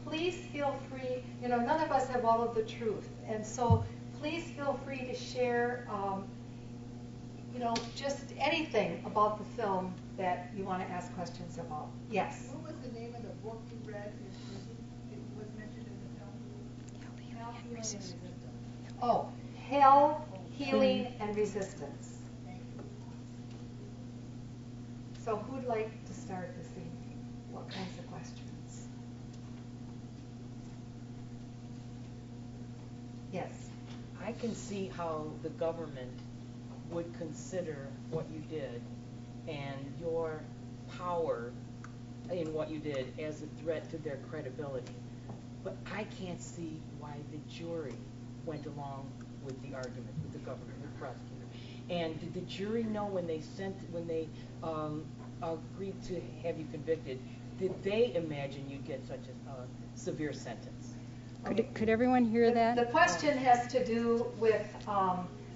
S4: please feel free, none of us have all of the truth, and so please feel free to share, just anything about the film that you want to ask questions about. Yes?
S2: What was the name of the book you read? It was mentioned in the film? Hell, Healing, and Resistance.
S4: Oh, Hell, Healing, and Resistance.
S2: Thank you.
S4: So who'd like to start this evening? What kinds of questions? Yes.
S8: I can see how the government would consider what you did and your power in what you did as a threat to their credibility. But I can't see why the jury went along with the argument, with the government, with the prosecutor. And did the jury know when they agreed to have you convicted, did they imagine you'd get such a severe sentence?
S3: Could everyone hear that?
S4: The question has to do with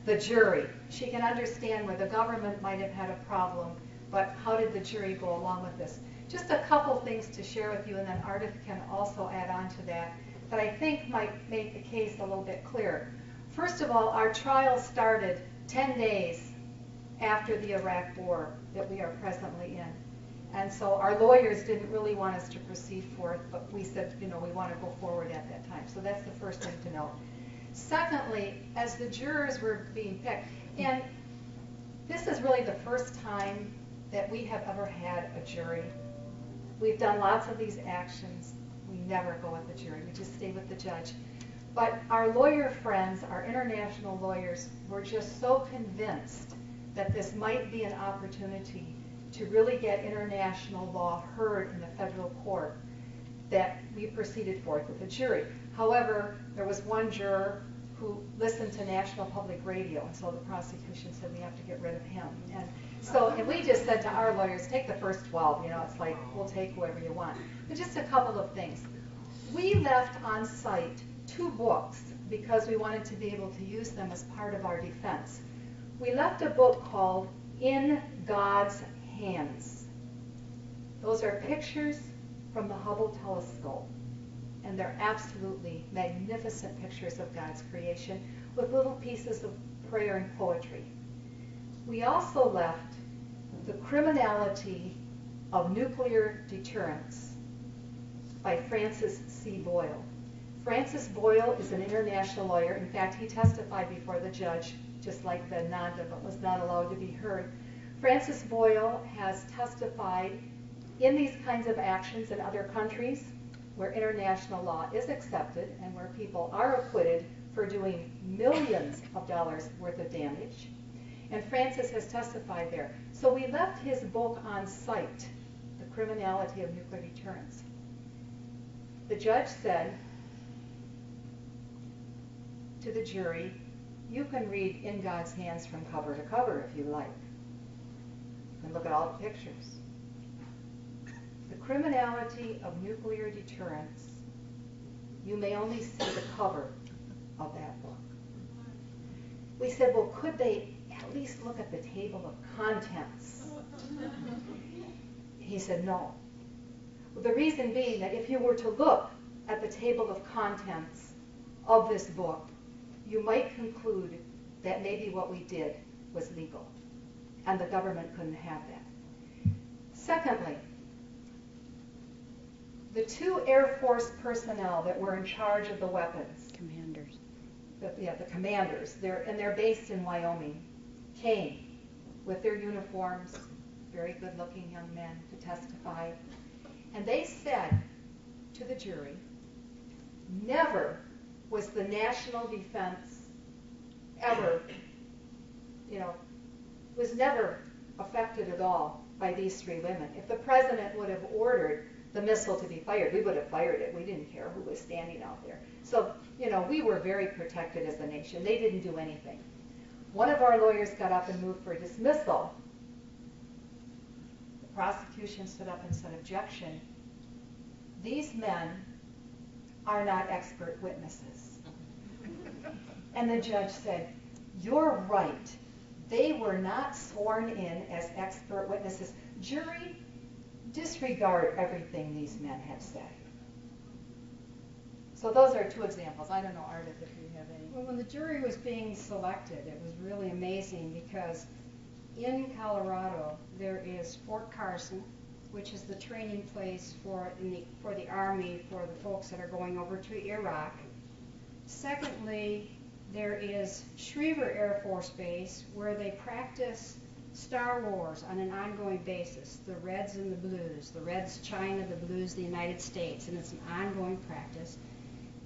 S4: the jury. She can understand where the government might have had a problem, but how did the jury go along with this? Just a couple things to share with you, and then Ardith can also add on to that I think might make the case a little bit clearer. First of all, our trial started 10 days after the Iraq War that we are presently in. And so our lawyers didn't really want us to proceed forth, but we said, we want to go forward at that time. So that's the first thing to note. Secondly, as the jurors were being picked, and this is really the first time that we have ever had a jury. We've done lots of these actions. We never go with the jury. We just stay with the judge. But our lawyer friends, our international lawyers, were just so convinced that this might be an opportunity to really get international law heard in the federal court that we proceeded forth with a jury. However, there was one juror who listened to National Public Radio, and so the prosecution said we have to get rid of him. And we just said to our lawyers, take the first 12, it's like, we'll take whoever you want. But just a couple of things. We left on site 2 books because we wanted to be able to use them as part of our defense. We left a book called In God's Hands. Those are pictures from the Hubble telescope, and they're absolutely magnificent pictures of God's creation with little pieces of prayer and poetry. We also left The Criminality of Nuclear Deterrence by Francis C. Boyle. Francis Boyle is an international lawyer. In fact, he testified before the judge, just like Ben Nanda, but was not allowed to be heard. Francis Boyle has testified in these kinds of actions in other countries where international law is accepted and where people are acquitted for doing millions of dollars worth of damage. And Francis has testified there. So we left his book on site, The Criminality of Nuclear Deterrence. The judge said to the jury, you can read In God's Hands from cover to cover if you like, and look at all the pictures. The Criminality of Nuclear Deterrence, you may only see the cover of that book. We said, well, could they at least look at the table of contents? He said, no. Well, the reason being that if you were to look at the table of contents of this book, you might conclude that maybe what we did was legal, and the government couldn't have that. Secondly, the 2 Air Force personnel that were in charge of the weapons,
S3: commanders,
S4: the commanders, they're based in Wyoming, came with their uniforms,
S5: very good-looking young men, to testify. And they said to the jury, never was the national defense ever, was never affected at all by these three women. If the president would have ordered the missile to be fired, we would have fired it. We didn't care who was standing out there. So, we were very protected as a nation. They didn't do anything. One of our lawyers got up and moved for dismissal. The prosecution stood up and said, objection. These men are not expert witnesses. And the judge said, you're right. They were not sworn in as expert witnesses. Jury, disregard everything these men have said. So those are two examples. I don't know, Ardith, if you have any.
S1: Well, when the jury was being selected, it was really amazing because in Colorado there is Fort Carson, which is the training place for the Army for the folks that are going over to Iraq. Secondly, there is Schriever Air Force Base where they practice Star Wars on an ongoing basis. The Reds and the Blues. The Reds China, the Blues the United States, and it's an ongoing practice.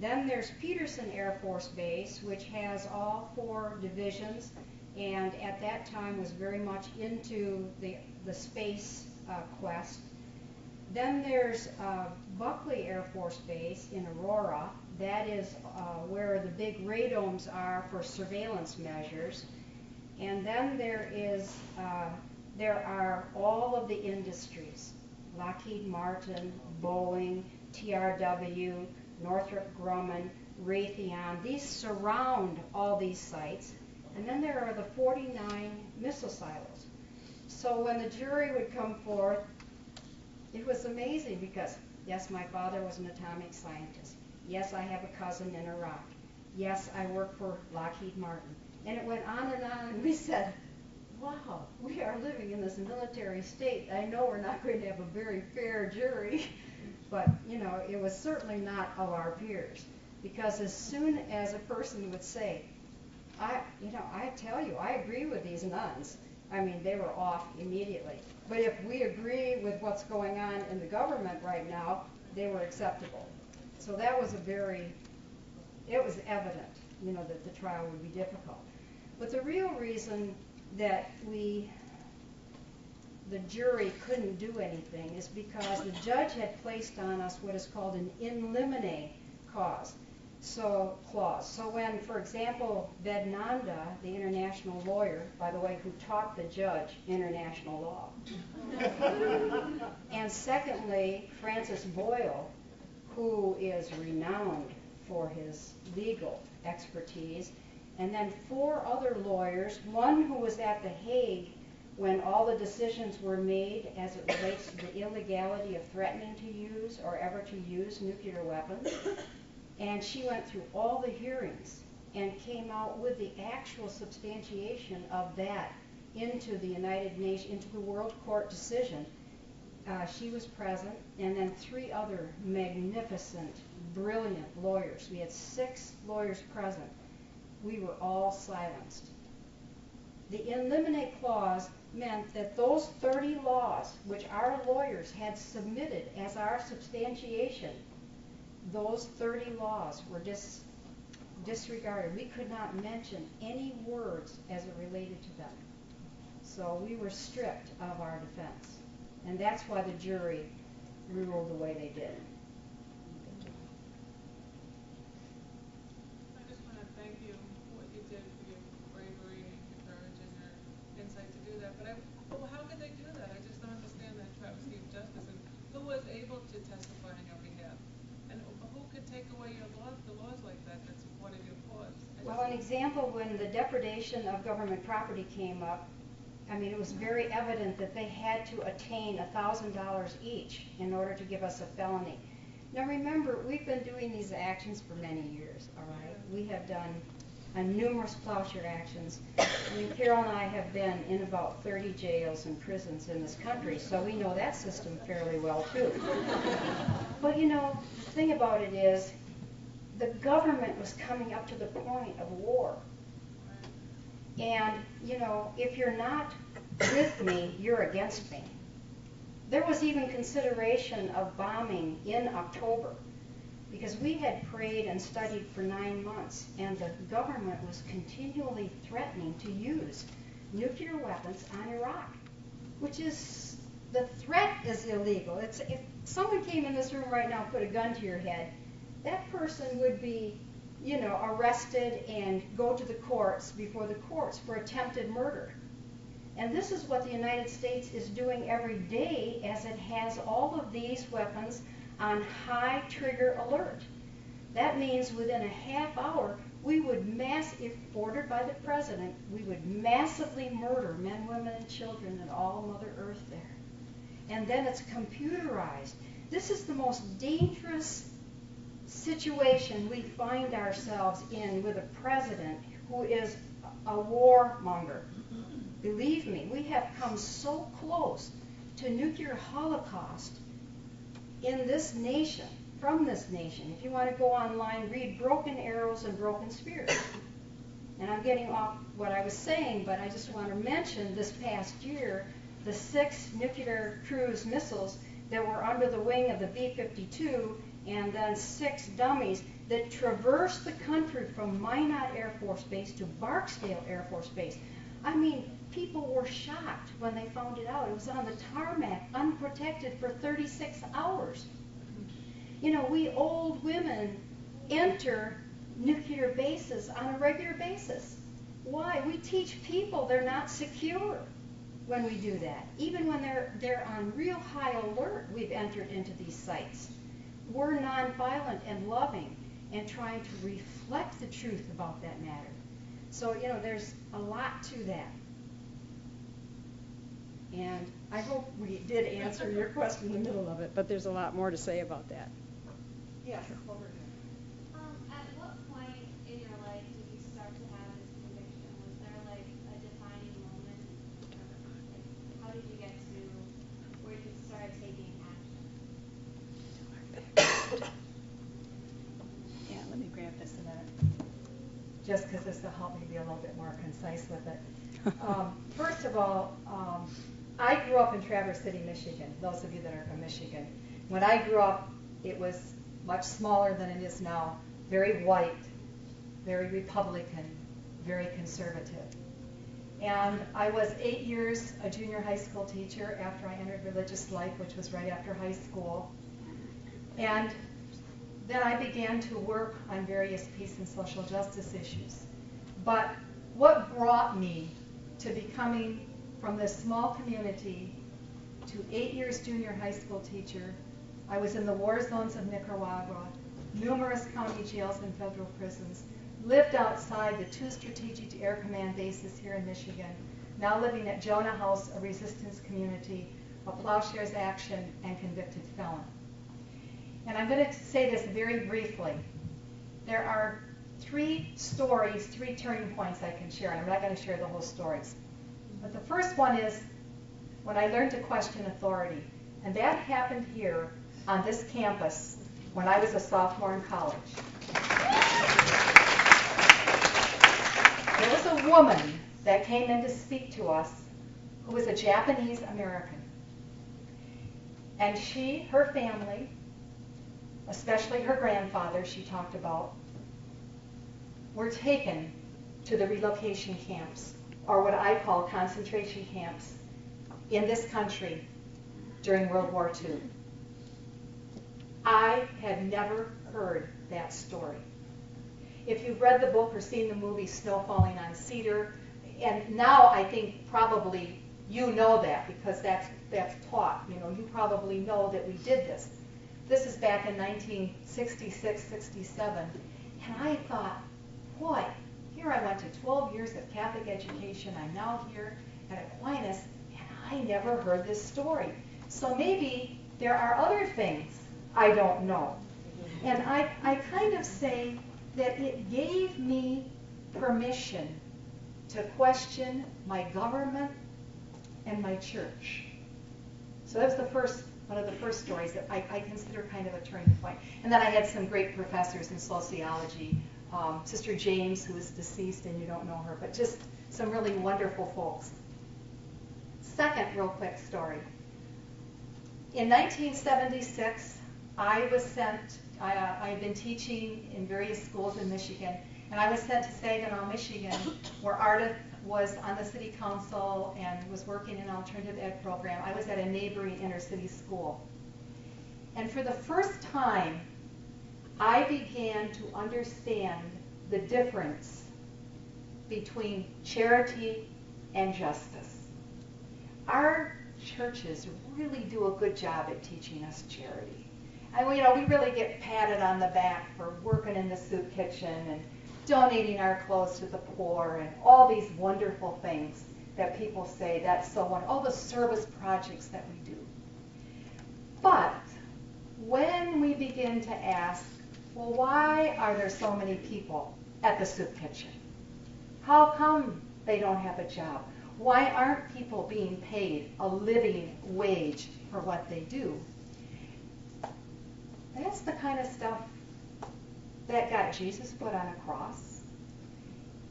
S1: Then there's Peterson Air Force Base, which has all 4 divisions, and at that time was very much into the space quest. Then there's Buckley Air Force Base in Aurora. That is where the big radomes are for surveillance measures. And then there are all of the industries: Lockheed Martin, Boeing, TRW, Northrop Grumman, Raytheon. These surround all these sites. And then there are the 49 missile silos. So when the jury would come forth, it was amazing because, yes, my father was an atomic scientist. Yes, I have a cousin in Iraq. Yes, I work for Lockheed Martin. And it went on, and we said, wow, we are living in this military state. I know we're not going to have a very fair jury, but, it was certainly not of our peers. Because as soon as a person would say, I tell you, I agree with these nuns, they were off immediately. But if we agree with what's going on in the government right now, they were acceptable. So that was it was evident, that the trial would be difficult. But the real reason that the jury couldn't do anything is because the judge had placed on us what is called an in limine clause. So when, for example, Vednanda, the international lawyer, by the way, who taught the judge international law, and secondly, Francis Boyle, who is renowned for his legal expertise, and then 4 other lawyers, one who was at The Hague when all the decisions were made as it relates to the illegality of threatening to use or ever to use nuclear weapons. And she went through all the hearings and came out with the actual substantiation of that into the United Nations, into the World Court decision. She was present, and then 3 other magnificent, brilliant lawyers. We had 6 lawyers present. We were all silenced. The in limine clause meant that those 30 laws, which our lawyers had submitted as our substantiation, those 30 laws were disregarded. We could not mention any words as it related to them. So we were stripped of our defense. And that's why the jury ruled the way they did.
S6: I just want to thank you for what you did, for your bravery and your courage and your insight to do that. But how could they do that? I just don't understand that travesty of justice. And who was able to testify on your behalf? And who could take away the laws like that that supported your cause?
S1: Well, an example, when the depredation of government property came up, it was very evident that they had to attain $1,000 each in order to give us a felony. Now remember, we've been doing these actions for many years, all right? We have done numerous plowshare actions. Carol and I have been in about 30 jails and prisons in this country, so we know that system fairly well too. But the thing about it is, the government was coming up to the point of war. And, if you're not
S9: with me, you're against me. There was even consideration of bombing in October because we had prayed and studied for 9 months, and the government was continually threatening to use nuclear weapons on Iraq, which is, the threat is illegal. If someone came in this room right now and put a gun to your head, that person would be, arrested and go to the courts, before the courts, for attempted murder. And this is what the United States is doing every day, as it has all of these weapons on high trigger alert. That means within a half hour, we would if ordered by the president, we would massively murder men, women, and children and all Mother Earth there. And then it's computerized. This is the most dangerous situation we find ourselves in with a president who is a warmonger. Believe me, we have come so close to nuclear holocaust in this nation, from this nation. If you want to go online, read Broken Arrows and Broken Spears. And I'm getting off what I was saying, but I just want to mention this past year, the 6 nuclear cruise missiles that were under the wing of the B-52, and then 6 dummies that traversed the country from Minot Air Force Base to Barksdale Air Force Base. I mean, people were shocked when they found it out. It was on the tarmac, unprotected, for 36 hours. We old women enter nuclear bases on a regular basis. Why? We teach people they're not secure when we do that. Even when they're on real high alert, we've entered into these sites. We're nonviolent and loving and trying to reflect the truth about that matter. So, there's a lot to that. And I hope we did answer your question in the middle of it, but there's a lot more to say about that. Yes, over here.
S13: At what point in your life did you start to have this conviction? Was there a defining moment? How did you get to where you started taking action?
S9: Yeah, let me grab this a minute. Just because this will help me be a little bit more concise with it. First of all, I grew up in Traverse City, Michigan, those of you that are from Michigan. When I grew up, it was much smaller than it is now, very white, very Republican, very conservative. And I was 8 years a junior high school teacher after I entered religious life, which was right after high school. And then I began to work on various peace and social justice issues. But what brought me to becoming, from this small community, to 8 years junior high school teacher, I was in the war zones of Nicaragua, numerous county jails and federal prisons, lived outside the 2 strategic air command bases here in Michigan, now living at Jonah House, a resistance community, a plowshares action, and convicted felon. And I'm going to say this very briefly. There are 3 stories, 3 turning points I can share, and I'm not going to share the whole stories. But the first one is when I learned to question authority. And that happened here on this campus when I was a sophomore in college. There was a woman that came in to speak to us who was a Japanese American. And her family, especially her grandfather, she talked about, were taken to the relocation camps, or what I call concentration camps, in this country during World War II. I had never heard that story. If you've read the book or seen the movie Snow Falling on Cedar, and now I think probably you know that because that's taught. You probably know that we did this. This is back in 1966, 67. And I thought, boy, here I went to 12 years of Catholic education. I'm now here at Aquinas, and I never heard this story. So maybe there are other things I don't know. And I kind of say that it gave me permission to question my government and my church. So that was one of the first stories that I consider kind of a turning point. And then I had some great professors in sociology, Sister James, who is deceased and you don't know her, but just some really wonderful folks.
S5: Second real quick story. In 1976, I was sent, I had been teaching in various schools in Michigan, and I was sent to Saginaw, Michigan, where Ardith was on the city council and was working in an alternative ed program. I was at a neighboring inner city school. And for the first time, I began to understand the difference between charity and justice. Our churches really do a good job at teaching us charity. And we really get patted on the back for working in the soup kitchen and donating our clothes to the poor and all these wonderful things that people say, that's so wonderful, all the service projects that we do. But when we begin to ask, well, why are there so many people at the soup kitchen? How come they don't have a job? Why aren't people being paid a living wage for what they do? That's the kind of stuff that got Jesus put on a cross.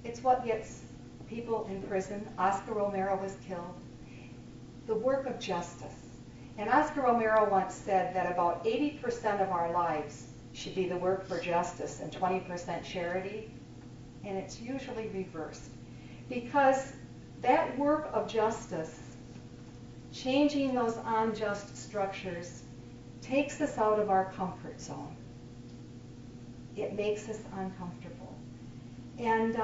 S5: It's what gets people in prison. Oscar Romero was killed. The work of justice. And Oscar Romero once said that about 80% of our lives should be the work for justice and 20% charity. And it's usually reversed. Because that work of justice, changing those unjust structures, takes us out of our comfort zone. It makes us uncomfortable. And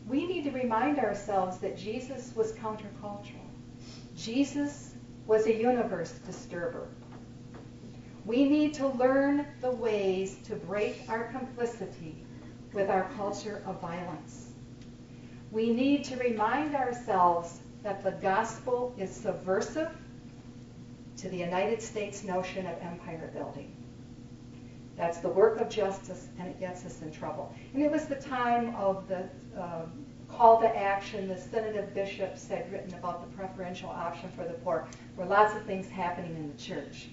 S5: we need to remind ourselves that Jesus was countercultural. Jesus was a universe disturber. We need to learn the ways to break our complicity with our culture of violence. We need to remind ourselves that the gospel is subversive to the United States notion of empire building. That's the work of justice, and it gets us in trouble. And it was the time of the call to action. The Synod of Bishops had written about the preferential option for the poor. There were lots of things happening in the church.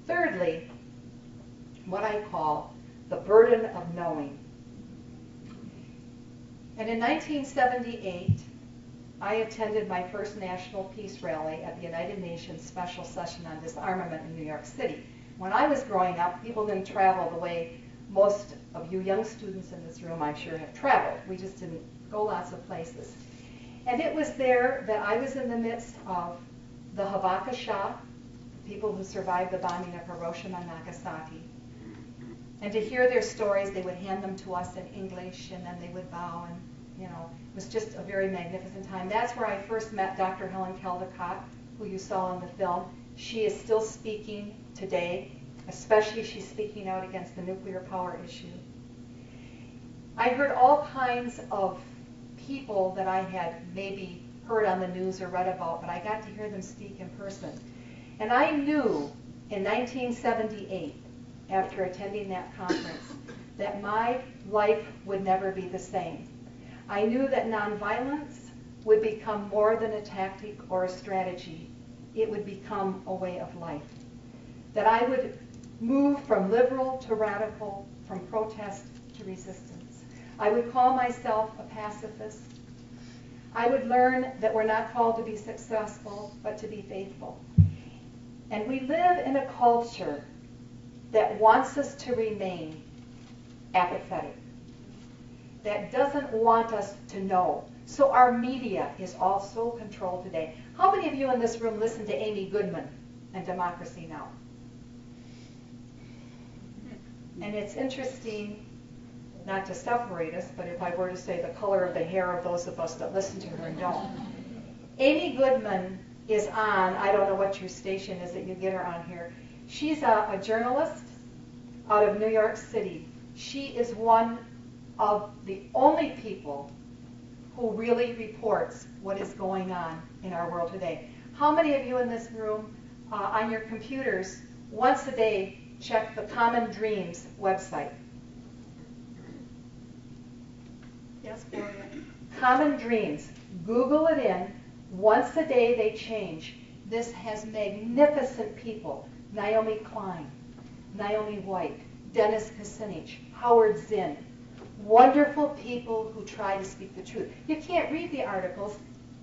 S5: Thirdly, what I call the burden of knowing. And in 1978, I attended my first National Peace Rally at the United Nations Special Session on Disarmament in New York City. When I was growing up, people didn't travel the way most of you young students in this room, I'm sure, have traveled. We just didn't go lots of places. And it was there that I was in the midst of the Habakasha, people who survived the bombing of Hiroshima and Nagasaki. And to hear their stories, they would hand them to us in English, and then they would bow, and it was just a very magnificent time. That's where I first met Dr. Helen Caldecott, who you saw in the film. She is still speaking today, especially she's speaking out against the nuclear power issue. I heard all kinds of people that I had maybe heard on the news or read about, but I got to hear them speak in person. And I knew in 1978, after attending that conference, that my life would never be the same. I knew that nonviolence would become more than a tactic or a strategy. It would become a way of life. That I would move from liberal to radical, from protest to resistance. I would call myself a pacifist. I would learn that we're not called to be successful, but to be faithful. And we live in a culture that wants us to remain apathetic, that doesn't want us to know. So our media is all so controlled today. How many of you in this room listen to Amy Goodman and Democracy Now? And it's interesting, not to separate us, but if I were to say the color of the hair of those of us that listen to her and don't. Amy Goodman is on, I don't know what your station is that you get her on here. She's a journalist out of New York City. She is one of the only people who really reports what is going on in our world today. How many of you in this room, on your computers, once a day, check the Common Dreams website? Yes, Gloria? Common Dreams. Google it in. Once a day, they change. This has magnificent people. Naomi Klein, Naomi White, Dennis Kucinich, Howard Zinn. Wonderful people who try to speak the truth. You can't read the articles.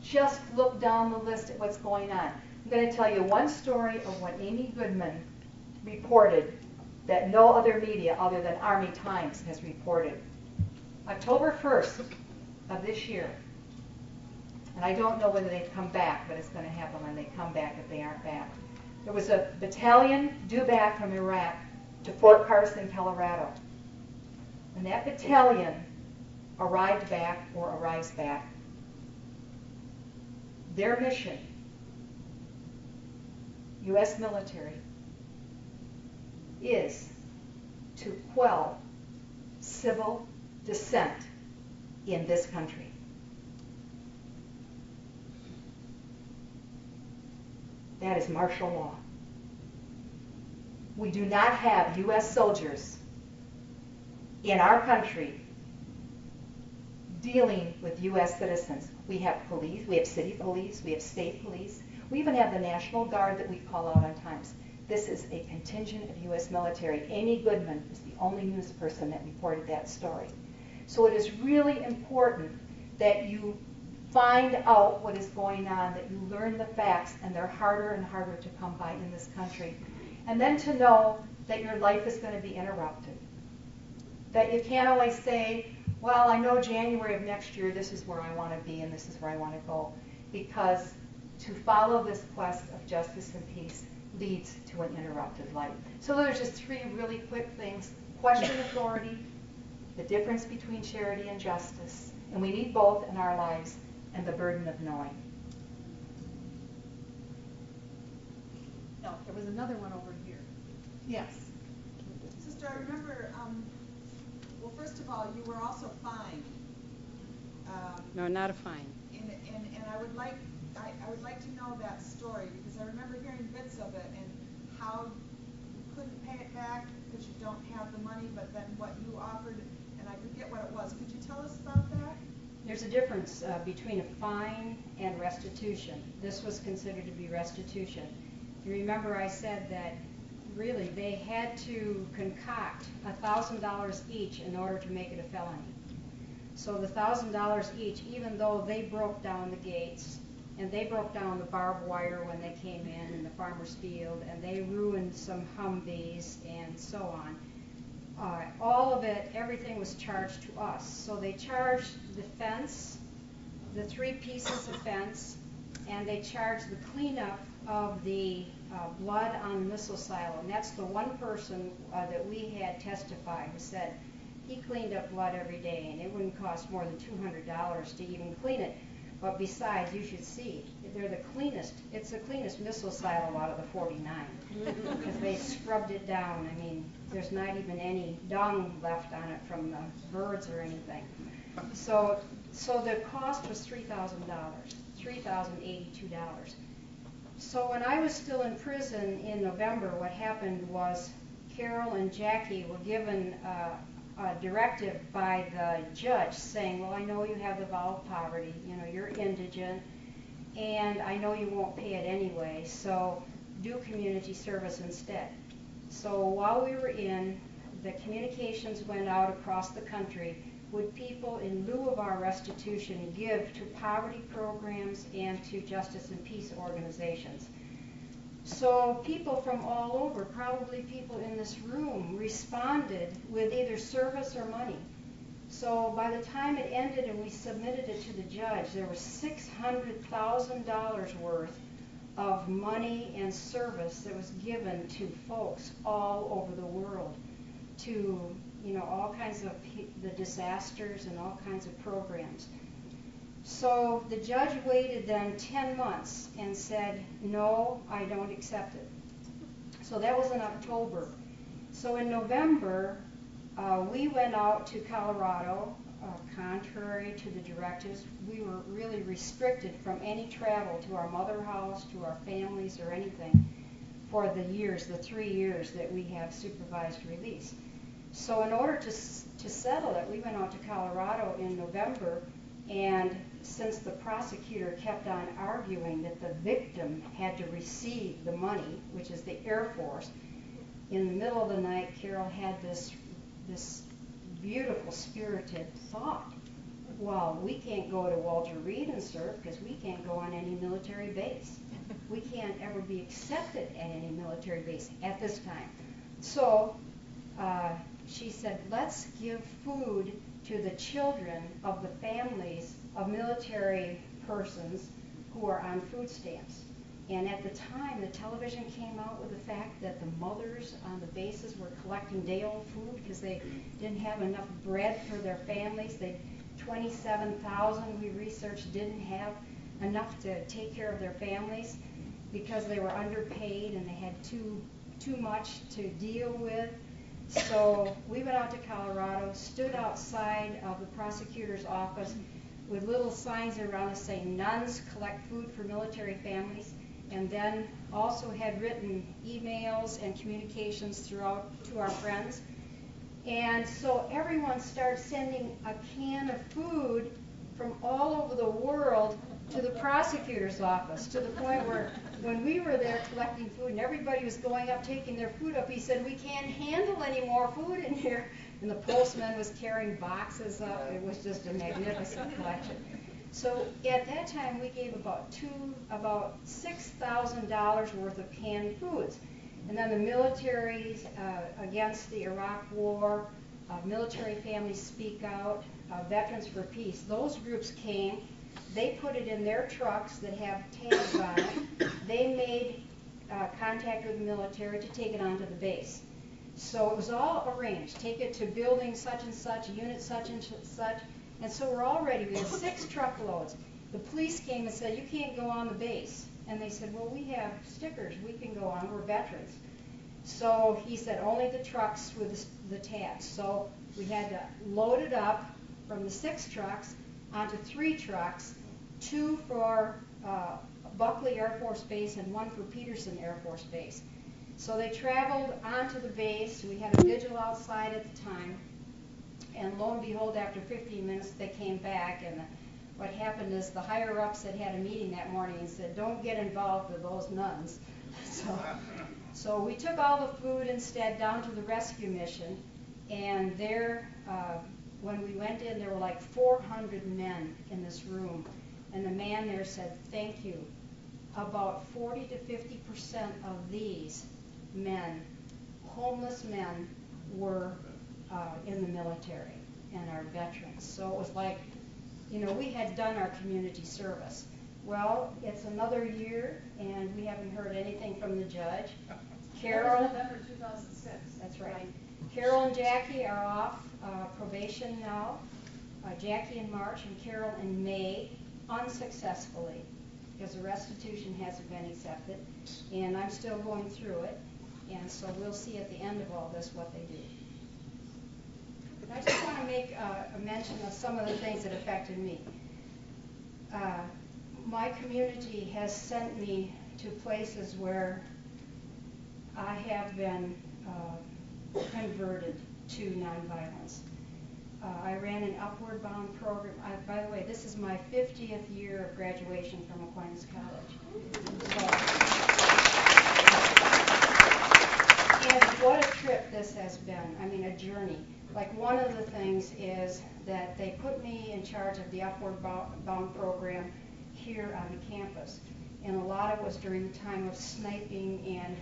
S5: just look down the list at what's going on. I'm going to tell you one story of what Amy Goodman reported that no other media other than Army Times has reported. October 1st of this year, and I don't know whether they've come back, but it's going to happen when they come back if they aren't back. There was a battalion due back from Iraq to Fort Carson, Colorado. And that battalion arrived back or arrives back. Their mission, U.S. military, is to quell civil dissent in this country. That is martial law. We do not have U.S. soldiers in our country dealing with U.S. citizens. We have police, we have city police, we have state police. We even have the National Guard that we call out on times. This is a contingent of U.S. military. Amy Goodman is the only news person that reported that story. So it is really important that you find out what is going on, that you learn the facts, and they're harder and harder to come by in this country. And then to know that your life is going to be interrupted. That you can't always say, well, I know January of next year, this is where I want to be and this is where I want to go. Because to follow this quest of justice and peace leads to an interrupted life. So there's just three really quick things. Question authority, the difference between charity and justice, and we need both in our lives, and the burden of knowing.
S2: No, there was another one over here. Yes.
S14: Sister, I remember, well, first of all, you were also fined.
S3: No, not a fine.
S14: And I would like to know that story, because I remember hearing bits of it and how you couldn't pay it back because you don't have the money, but then what you offered, and I forget what it was. Could you tell us about that?
S9: There's a difference between a fine and restitution. This was considered to be restitution. You remember I said that really they had to concoct $1,000 each in order to make it a felony. So the $1,000 each, even though they broke down the gates and they broke down the barbed wire when they came in the farmer's field, and they ruined some Humvees and so on, all of it, everything was charged to us. So they charged the fence, the 3 pieces of fence, and they charged the cleanup of the blood on the missile silo. And that's the one person that we had testify who said he cleaned up blood every day, and it wouldn't cost more than $200 to even clean it. But besides, you should see, they're the cleanest. It's the cleanest missile silo out of the 49 because they scrubbed it down. I mean, there's not even any dung left on it from the birds or anything. So the cost was $3,000, $3,082. So when I was still in prison in November, what happened was Carol and Jackie were given a directive by the judge saying, well, I know you have the vow of poverty, you're indigent, and I know you won't pay it anyway, so do community service instead. So while we were in, the communications went out across the country. Would people, in lieu of our restitution, give to poverty programs and to justice and peace organizations? So people from all over, probably people in this room, responded with either service or money. So by the time it ended and we submitted it to the judge, there was $600,000 worth of money and service that was given to folks all over the world, to all kinds of the disasters and all kinds of programs. So the judge waited then 10 months and said, no, I don't accept it. So that was in October. So in November, we went out to Colorado. Contrary to the directives, we were really restricted from any travel to our mother house, to our families, or anything for the 3 years that we have supervised release. So in order to settle it, we went out to Colorado in November, and since the prosecutor kept on arguing that the victim had to receive the money, which is the Air Force, in the middle of the night, Carol had this beautiful, spirited thought. well, we can't go to Walter Reed and serve because we can't go on any military base. We can't ever be accepted at any military base at this time. So she said, let's give food to the children of the families of military persons who are on food stamps. And at the time, the television came out with the fact that the mothers on the bases were collecting day-old food because they didn't have enough bread for their families. 27,000 we researched didn't have enough to take care of their families because they were underpaid and they had too much to deal with. So we went out to Colorado, stood outside of the prosecutor's office with little signs around us saying nuns collect food for military families, and then also had written emails and communications throughout to our friends. And so everyone started sending a can of food from all over the world to the prosecutor's office, to the point where when we were there collecting food and everybody was going up taking their food up, he said, we can't handle any more food in here. And the postman was carrying boxes up. It was just a magnificent collection. So at that time, we gave about $6,000 worth of canned foods. And then the militaries against the Iraq War, Military Families Speak Out, Veterans for Peace, those groups came. They put it in their trucks that have tags on it. They made contact with the military to take it onto the base. So it was all arranged. Take it to building such and such, unit such and such. And so we're all ready. We had 6 truckloads. The police came and said, you can't go on the base. And they said, well, we have stickers. We can go on. We're veterans. So he said, only the trucks with the tags. So we had to load it up from the 6 trucks onto 3 trucks, 2 for Buckley Air Force Base and 1 for Peterson Air Force Base. So they traveled onto the base. We had a vigil outside at the time. And lo and behold, after 15 minutes, they came back. And what happened is the higher-ups had a meeting that morning and said, don't get involved with those nuns. So we took all the food instead down to the rescue mission. And there, when we went in, there were like 400 men in this room. And the man there said, thank you. About 40 to 50% of these men, homeless men, were in the military and are veterans. So it was like, we had done our community service. Well, it's another year, and we haven't heard anything from the judge. Carol.
S4: That was November 2006.
S9: That's right. Carol and Jackie are off probation now. Jackie in March and Carol in May, unsuccessfully, because the restitution hasn't been accepted, and I'm still going through it. And so we'll see at the end of all this what they do. I just want to make a mention of some of the things that affected me. My community has sent me to places where I have been converted to nonviolence. I ran an Upward Bound program. By the way, this is my 50th year of graduation from Aquinas College. And what a trip this has been. I mean, a journey. Like, one of the things is that they put me in charge of the Upward Bound program here on the campus. And a lot of it was during the time of sniping and,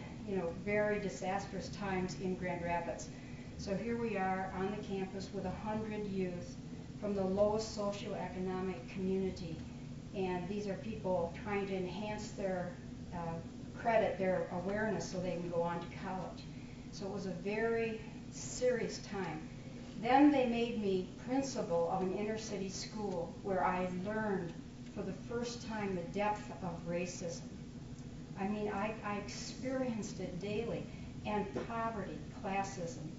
S9: very disastrous times in Grand Rapids. So here we are on the campus with 100 youth from the lowest socioeconomic community. And these are people trying to enhance their credit, their awareness, so they can go on to college. So it was a very serious time. Then they made me principal of an inner city school where I learned for the first time the depth of racism. I mean, I experienced it daily, and poverty, classism.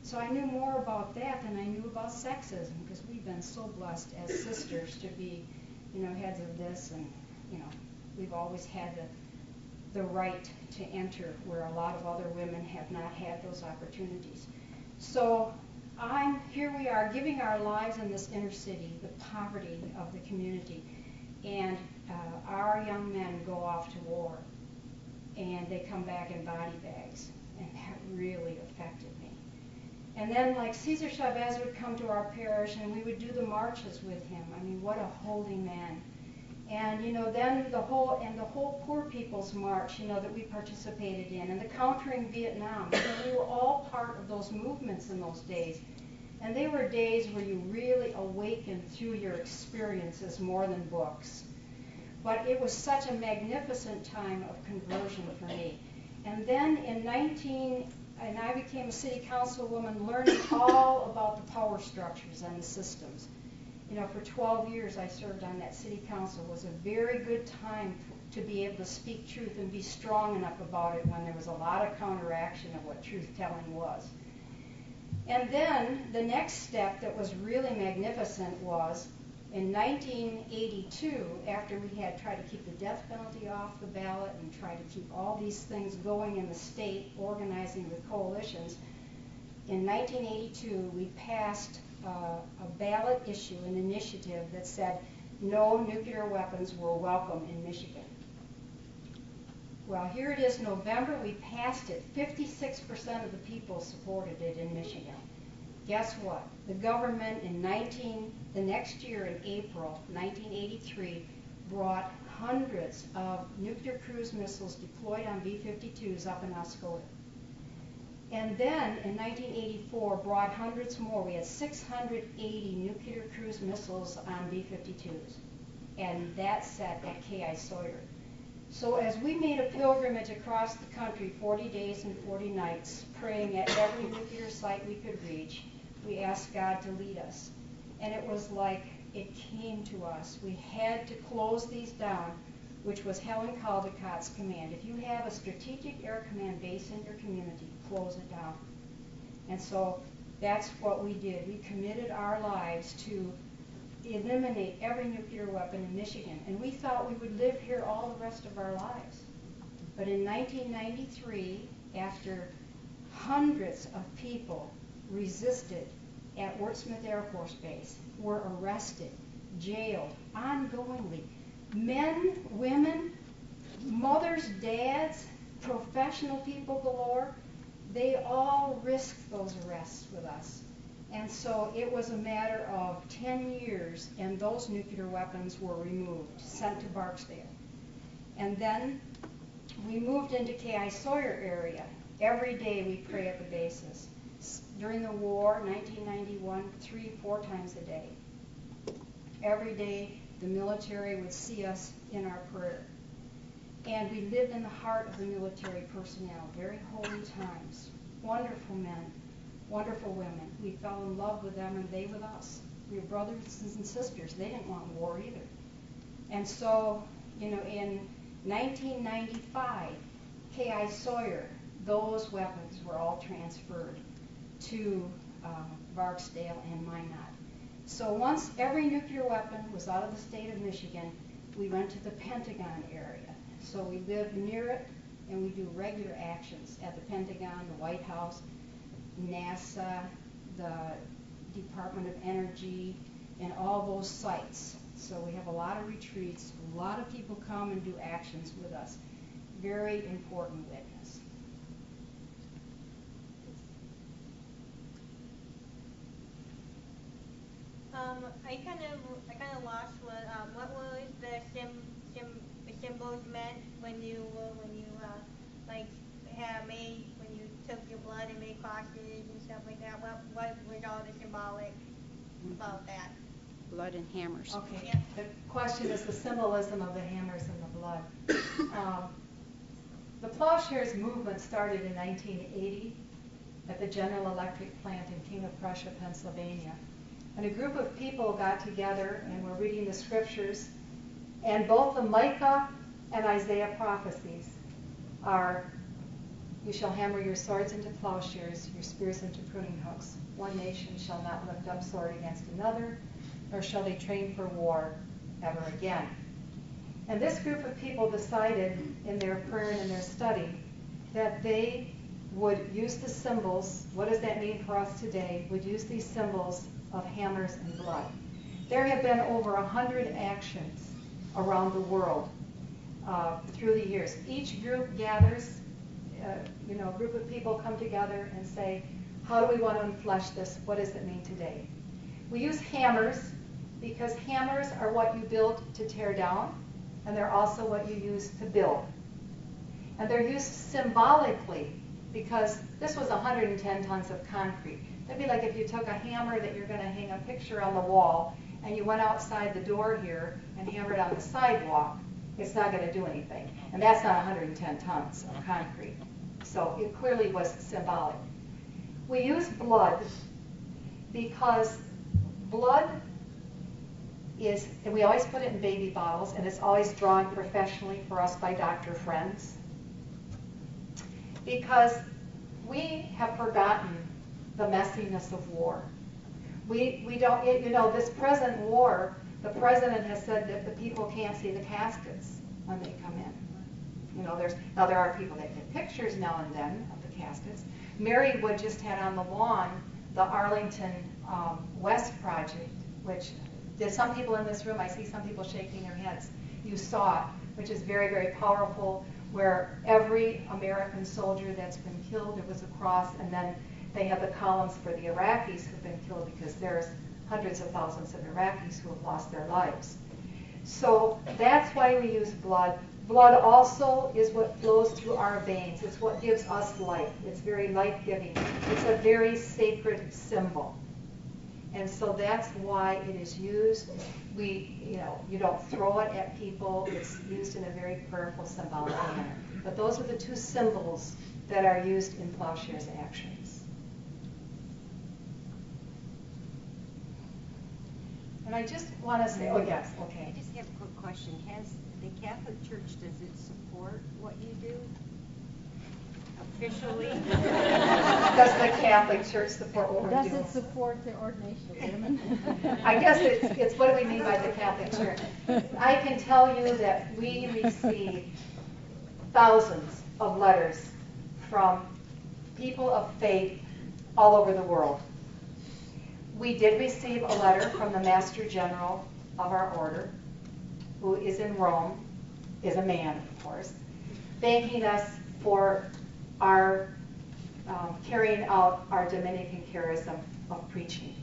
S9: So I knew more about that than I knew about sexism, because we've been so blessed as sisters to be, heads of this, and, we've always had the right to enter where a lot of other women have not had those opportunities. So here we are giving our lives in this inner city, the poverty of the community, and our young men go off to war, and they come back in body bags, and that really affected me. And then, like, Cesar Chavez would come to our parish, and we would do the marches with him. I mean, what a holy man. And, then the whole Poor People's March, that we participated in, and the Countering Vietnam. We were all part of those movements in those days. And they were days where you really awakened through your experiences more than books. But it was such a magnificent time of conversion for me. And then and I became a city councilwoman, learning all about the power structures and the systems. For 12 years I served on that city council. It was a very good time to be able to speak truth and be strong enough about it when there was a lot of counteraction of what truth-telling was. And then the next step that was really magnificent was in 1982, after we had tried to keep the death penalty off the ballot and tried to keep all these things going in the state, organizing with coalitions, in 1982 we passed a ballot issue, an initiative that said no nuclear weapons were welcome in Michigan. Well, here it is, November, we passed it. 56% of the people supported it in Michigan. Guess what? The government the next year in April 1983 brought hundreds of nuclear cruise missiles deployed on B-52s up in Oscoda. And then in 1984 brought hundreds more. We had 680 nuclear cruise missiles on B-52s. And that set at K.I. Sawyer. So as we made a pilgrimage across the country, 40 days and 40 nights, praying at every nuclear site we could reach, we asked God to lead us. And it was like it came to us. We had to close these down, which was Helen Caldicott's command. If you have a strategic air command base in your community, close it down. And so that's what we did. We committed our lives to eliminate every nuclear weapon in Michigan. And we thought we would live here all the rest of our lives. But in 1993, after hundreds of people resisted at Wurtsmith Air Force Base, were arrested, jailed, ongoingly, men, women, mothers, dads, professional people galore, they all risked those arrests with us. And so it was a matter of 10 years, and those nuclear weapons were removed, sent to Barksdale. And then we moved into K.I. Sawyer area. Every day we pray at the bases. During the war, 1991, 3-4 times a day. Every day the military would see us in our prayer. And we lived in the heart of the military personnel, very holy times. Wonderful men, wonderful women. We fell in love with them and they with us. We were brothers and sisters. They didn't want war either. And so, in 1995, K.I. Sawyer, those weapons were all transferred to Barksdale and Minot. So once every nuclear weapon was out of the state of Michigan, we went to the Pentagon area. So we lived near it, and we do regular actions at the Pentagon, the White House, NASA, the Department of Energy, and all those sites. So we have a lot of retreats. A lot of people come and do actions with us. Very important witness.
S19: I kind of lost what was the symbols meant when you when you took your blood and made crosses and stuff like that. What was all the symbolic about that?
S3: Blood and hammers.
S5: Okay. Yeah. The question is the symbolism of the hammers and the blood. The plowshares movement started in 1980 at the General Electric plant in King of Prussia, Pennsylvania. And a group of people got together and were reading the scriptures. And both the Micah and Isaiah prophecies are, you shall hammer your swords into plowshares, your spears into pruning hooks. One nation shall not lift up sword against another, nor shall they train for war ever again. And this group of people decided in their prayer and in their study that they would use the symbols, what does that mean for us today, would use these symbols of hammers and blood. There have been over 100 actions around the world through the years. Each group gathers, a group of people come together and say, How do we want to unflesh this? What does it mean today? We use hammers because hammers are what you build to tear down, and they're also what you use to build. And they're used symbolically because this was 110 tons of concrete. That'd be like if you took a hammer that you're going to hang a picture on the wall and you went outside the door here and hammered on the sidewalk. It's not going to do anything. And that's not 110 tons of concrete. So it clearly was symbolic. We use blood because blood is, and we always put it in baby bottles, and it's always drawn professionally for us by doctor friends, because we have forgotten the messiness of war. We don't, you know, this present war, the president has said that the people can't see the caskets when they come in. You know, there are people that get pictures now and then of the caskets. Marywood just had on the lawn the Arlington West project, which there's some people in this room, I see some people shaking their heads. You saw it, which is very, very powerful, where every American soldier that's been killed, it was a cross, and then they have the columns for the Iraqis who've been killed, because there's hundreds of thousands of Iraqis who have lost their lives. So that's why we use blood. Blood also is what flows through our veins. It's what gives us life. It's very life-giving. It's a very sacred symbol. And so that's why it is used. You don't throw it at people. It's used in a very prayerful, symbolic manner. But those are the two symbols that are used in Plowshares actions. And I just want to say, oh yes, okay.
S20: I just have a quick question. Has the Catholic Church, does it support what you do? Officially?
S5: Does the Catholic Church support what we're doing?
S3: Does it support the ordination of women?
S5: I guess it's what do we mean by the Catholic Church? I can tell you that we receive thousands of letters from people of faith all over the world. We did receive a letter from the Master General of our order, who is in Rome, is a man, of course, thanking us for our carrying out our Dominican charism of preaching.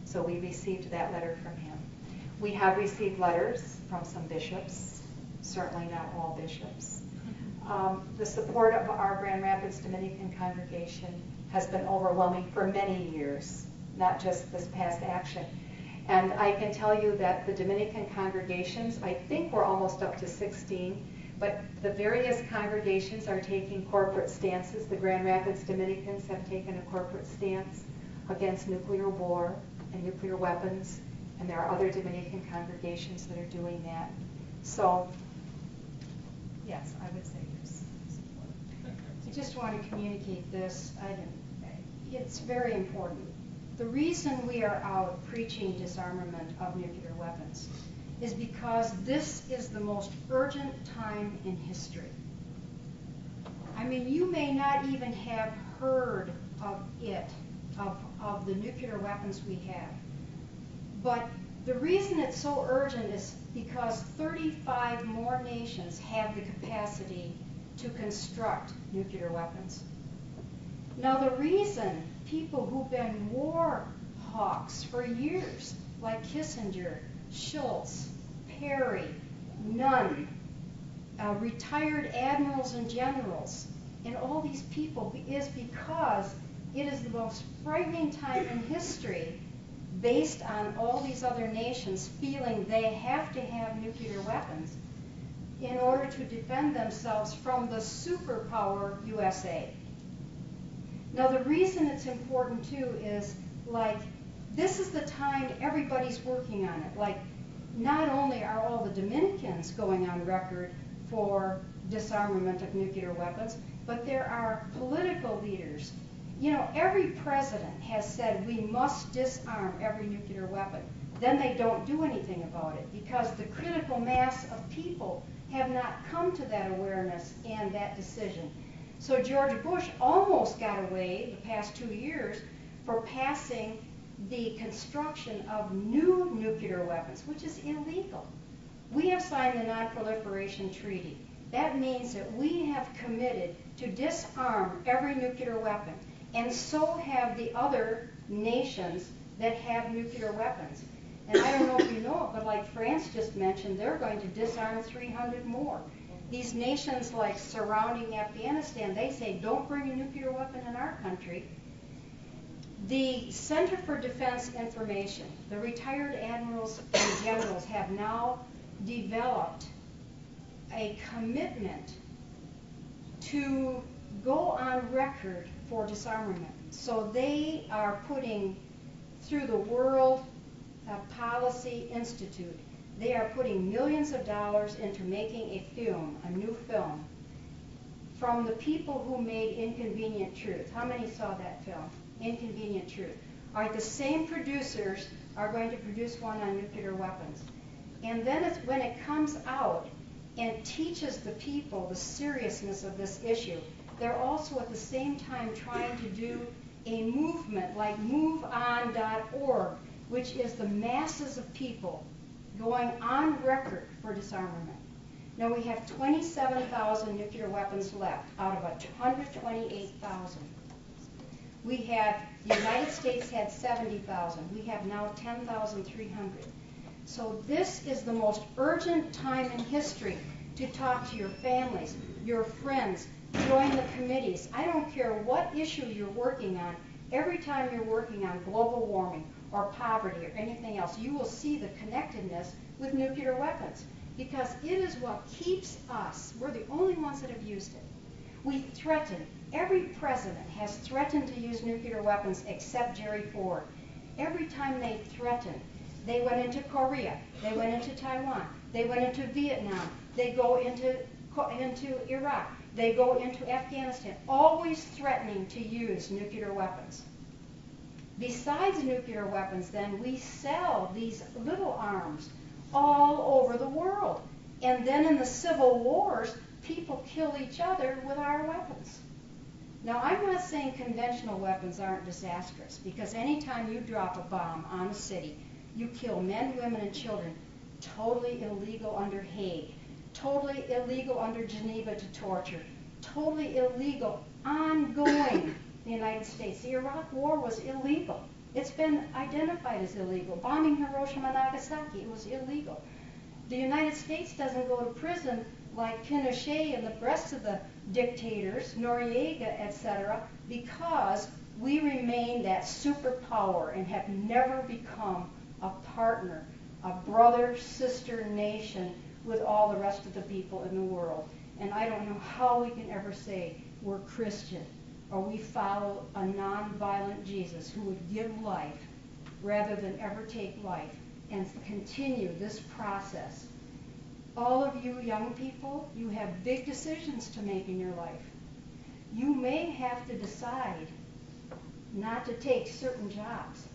S5: So we received that letter from him. We have received letters from some bishops, certainly not all bishops. The support of our Grand Rapids Dominican congregation has been overwhelming for many years, not just this past action. And I can tell you that the Dominican congregations, I think we're almost up to 16, but the various congregations are taking corporate stances. The Grand Rapids Dominicans have taken a corporate stance against nuclear war and nuclear weapons, and there are other Dominican congregations that are doing that. So, yes, I would say there's support.
S9: I just want to communicate this. It's very important. The reason we are out preaching disarmament of nuclear weapons is because this is the most urgent time in history. I mean, you may not even have heard of it, of the nuclear weapons we have. But the reason it's so urgent is because 35 more nations have the capacity to construct nuclear weapons. Now, the reason people who've been war hawks for years, like Kissinger, Schultz, Perry, Nunn, retired admirals and generals, and all these people, is because it is the most frightening time in history, based on all these other nations feeling they have to have nuclear weapons in order to defend themselves from the superpower USA. Now, the reason it's important too is, like, this is the time everybody's working on it. Like, not only are all the Dominicans going on record for disarmament of nuclear weapons, but there are political leaders. You know, every president has said we must disarm every nuclear weapon. Then they don't do anything about it because the critical mass of people have not come to that awareness and that decision. So George Bush almost got away the past 2 years for passing the construction of new nuclear weapons, which is illegal. We have signed the Non-Proliferation Treaty. That means that we have committed to disarm every nuclear weapon. And so have the other nations that have nuclear weapons. And I don't know if you know it, but like France just mentioned, they're going to disarm 300 more. These nations like surrounding Afghanistan, they say, don't bring a nuclear weapon in our country. The Center for Defense Information, the retired admirals and generals have now developed a commitment to go on record for disarmament. So they are putting, through the World Policy Institute, they are putting millions of dollars into making a film, a new film, from the people who made Inconvenient Truth. How many saw that film? Inconvenient Truth. All right, the same producers are going to produce one on nuclear weapons. And then when it comes out and teaches the people the seriousness of this issue, they're also at the same time trying to do a movement like MoveOn.org, which is the masses of people going on record for disarmament. Now we have 27,000 nuclear weapons left out of 128,000. We have, the United States had 70,000. We have now 10,300. So this is the most urgent time in history to talk to your families, your friends, join the committees. I don't care what issue you're working on. Every time you're working on global warming or poverty or anything else, you will see the connectedness with nuclear weapons, because it is what keeps us. We're the only ones that have used it. We threaten. Every president has threatened to use nuclear weapons except Jerry Ford. Every time they threatened, they went into Korea, they went into Taiwan, they went into Vietnam, they go into Iraq, they go into Afghanistan, always threatening to use nuclear weapons. Besides nuclear weapons, then, we sell these little arms all over the world. And then in the civil wars, people kill each other with our weapons. Now, I'm not saying conventional weapons aren't disastrous, because anytime you drop a bomb on a city, you kill men, women, and children. Totally illegal under Hague. Totally illegal under Geneva to torture. Totally illegal, ongoing, the United States. The Iraq War was illegal. It's been identified as illegal. Bombing Hiroshima and Nagasaki, it was illegal. The United States doesn't go to prison like Pinochet and the rest of the dictators, Noriega, etc., because we remain that superpower and have never become a partner, a brother, sister nation with all the rest of the people in the world. And I don't know how we can ever say we're Christian or we follow a nonviolent Jesus who would give life rather than ever take life and continue this process. All of you young people, you have big decisions to make in your life. You may have to decide not to take certain jobs.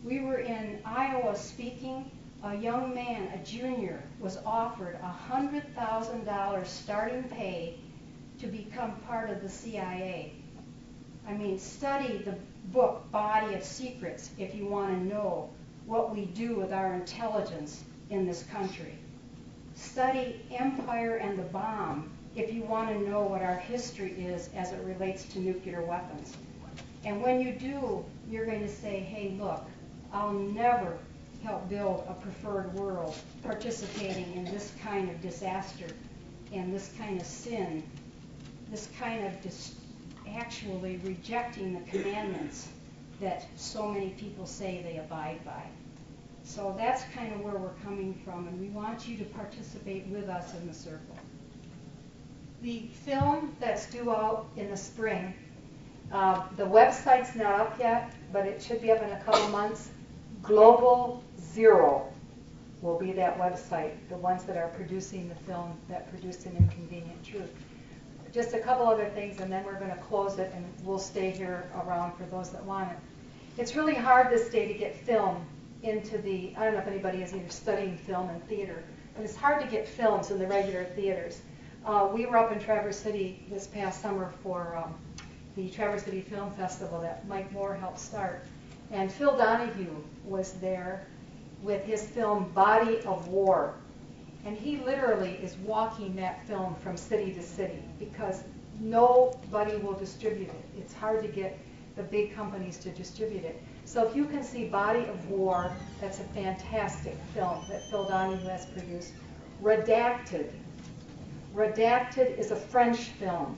S9: We were in Iowa speaking. A young man, a junior, was offered $100,000 starting pay to become part of the CIA. I mean, study the book Body of Secrets if you want to know what we do with our intelligence in this country. Study Empire and the Bomb if you want to know what our history is as it relates to nuclear weapons. And when you do, you're going to say, hey, look, I'll never help build a preferred world participating in this kind of disaster and this kind of sin, this kind of actually rejecting the commandments that so many people say they abide by. So that's kind of where we're coming from, and we want you to participate with us in the circle. The film that's due out in the spring, the website's not up yet, but it should be up in a couple months. Global Zero will be that website, the ones that are producing the film that produced An Inconvenient Truth. Just a couple other things, and then we're going to close it, and we'll stay here around for those that want it. It's really hard this day to get film into the, I don't know if anybody is either studying film and theater, but it's hard to get films in the regular theaters. We were up in Traverse City this past summer for the Traverse City Film Festival that Mike Moore helped start. And Phil Donahue was there with his film Body of War. And he literally is walking that film from city to city, because
S5: nobody will distribute it. It's hard to get the big companies to distribute it. So if you can see Body of War, that's a fantastic film that Phil Donahue has produced. Redacted. Redacted is a French film,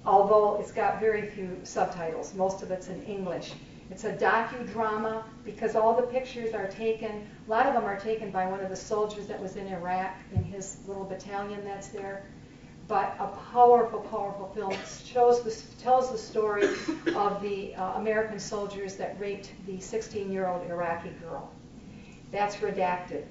S5: although it's got very few subtitles. Most of it's in English. It's a docudrama because all the pictures are taken, a lot of them are taken by one of the soldiers that was in Iraq in his little battalion that's there. But a powerful, powerful film. It tells the story of the American soldiers that raped the 16-year-old Iraqi girl. That's Redacted.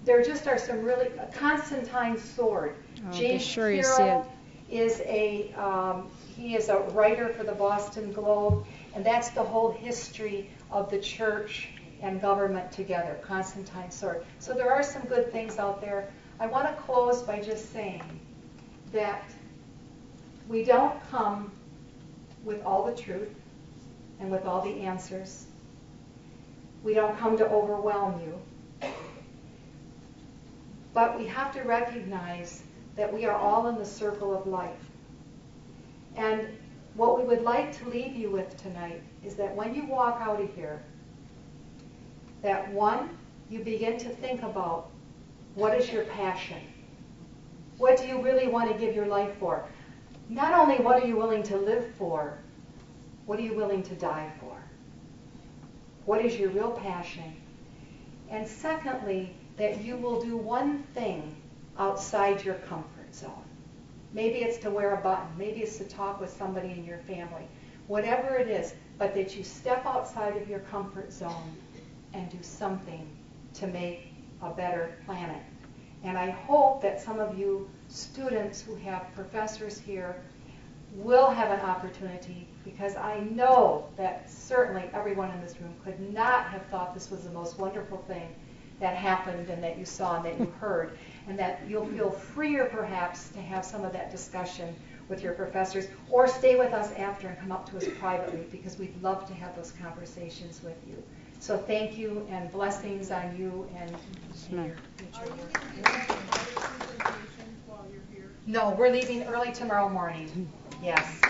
S5: There just are some really, Constantine's Sword. James Carroll is he is a writer for the Boston Globe, and that's the whole history of the church and government together, Constantine's Sword. So there are some good things out there. I want to close by just saying that we don't come with all the truth and with all the answers. We don't come to overwhelm you. But we have to recognize that we are all in the circle of life. And what we would like to leave you with tonight is that when you walk out of here, that one, you begin to think about what is your passion? What do you really want to give your life for? Not only what are you willing to live for, what are you willing to die for? What is your real passion? And secondly, that you will do one thing outside your comfort zone. Maybe it's to wear a button. Maybe it's to talk with somebody in your family. Whatever it is, but that you step outside of your comfort zone and do something to make a better planet. And I hope that some of you students who have professors here will have an opportunity, because I know that certainly everyone in this room could not have thought this was the most wonderful thing that happened and that you saw and that you heard, and that you'll feel freer perhaps to have some of that discussion with your professors, or stay with us after and come up to us privately, because we'd love to have those conversations with you. So thank you, and blessings on you and your future work. No, we're leaving early tomorrow morning. Yes.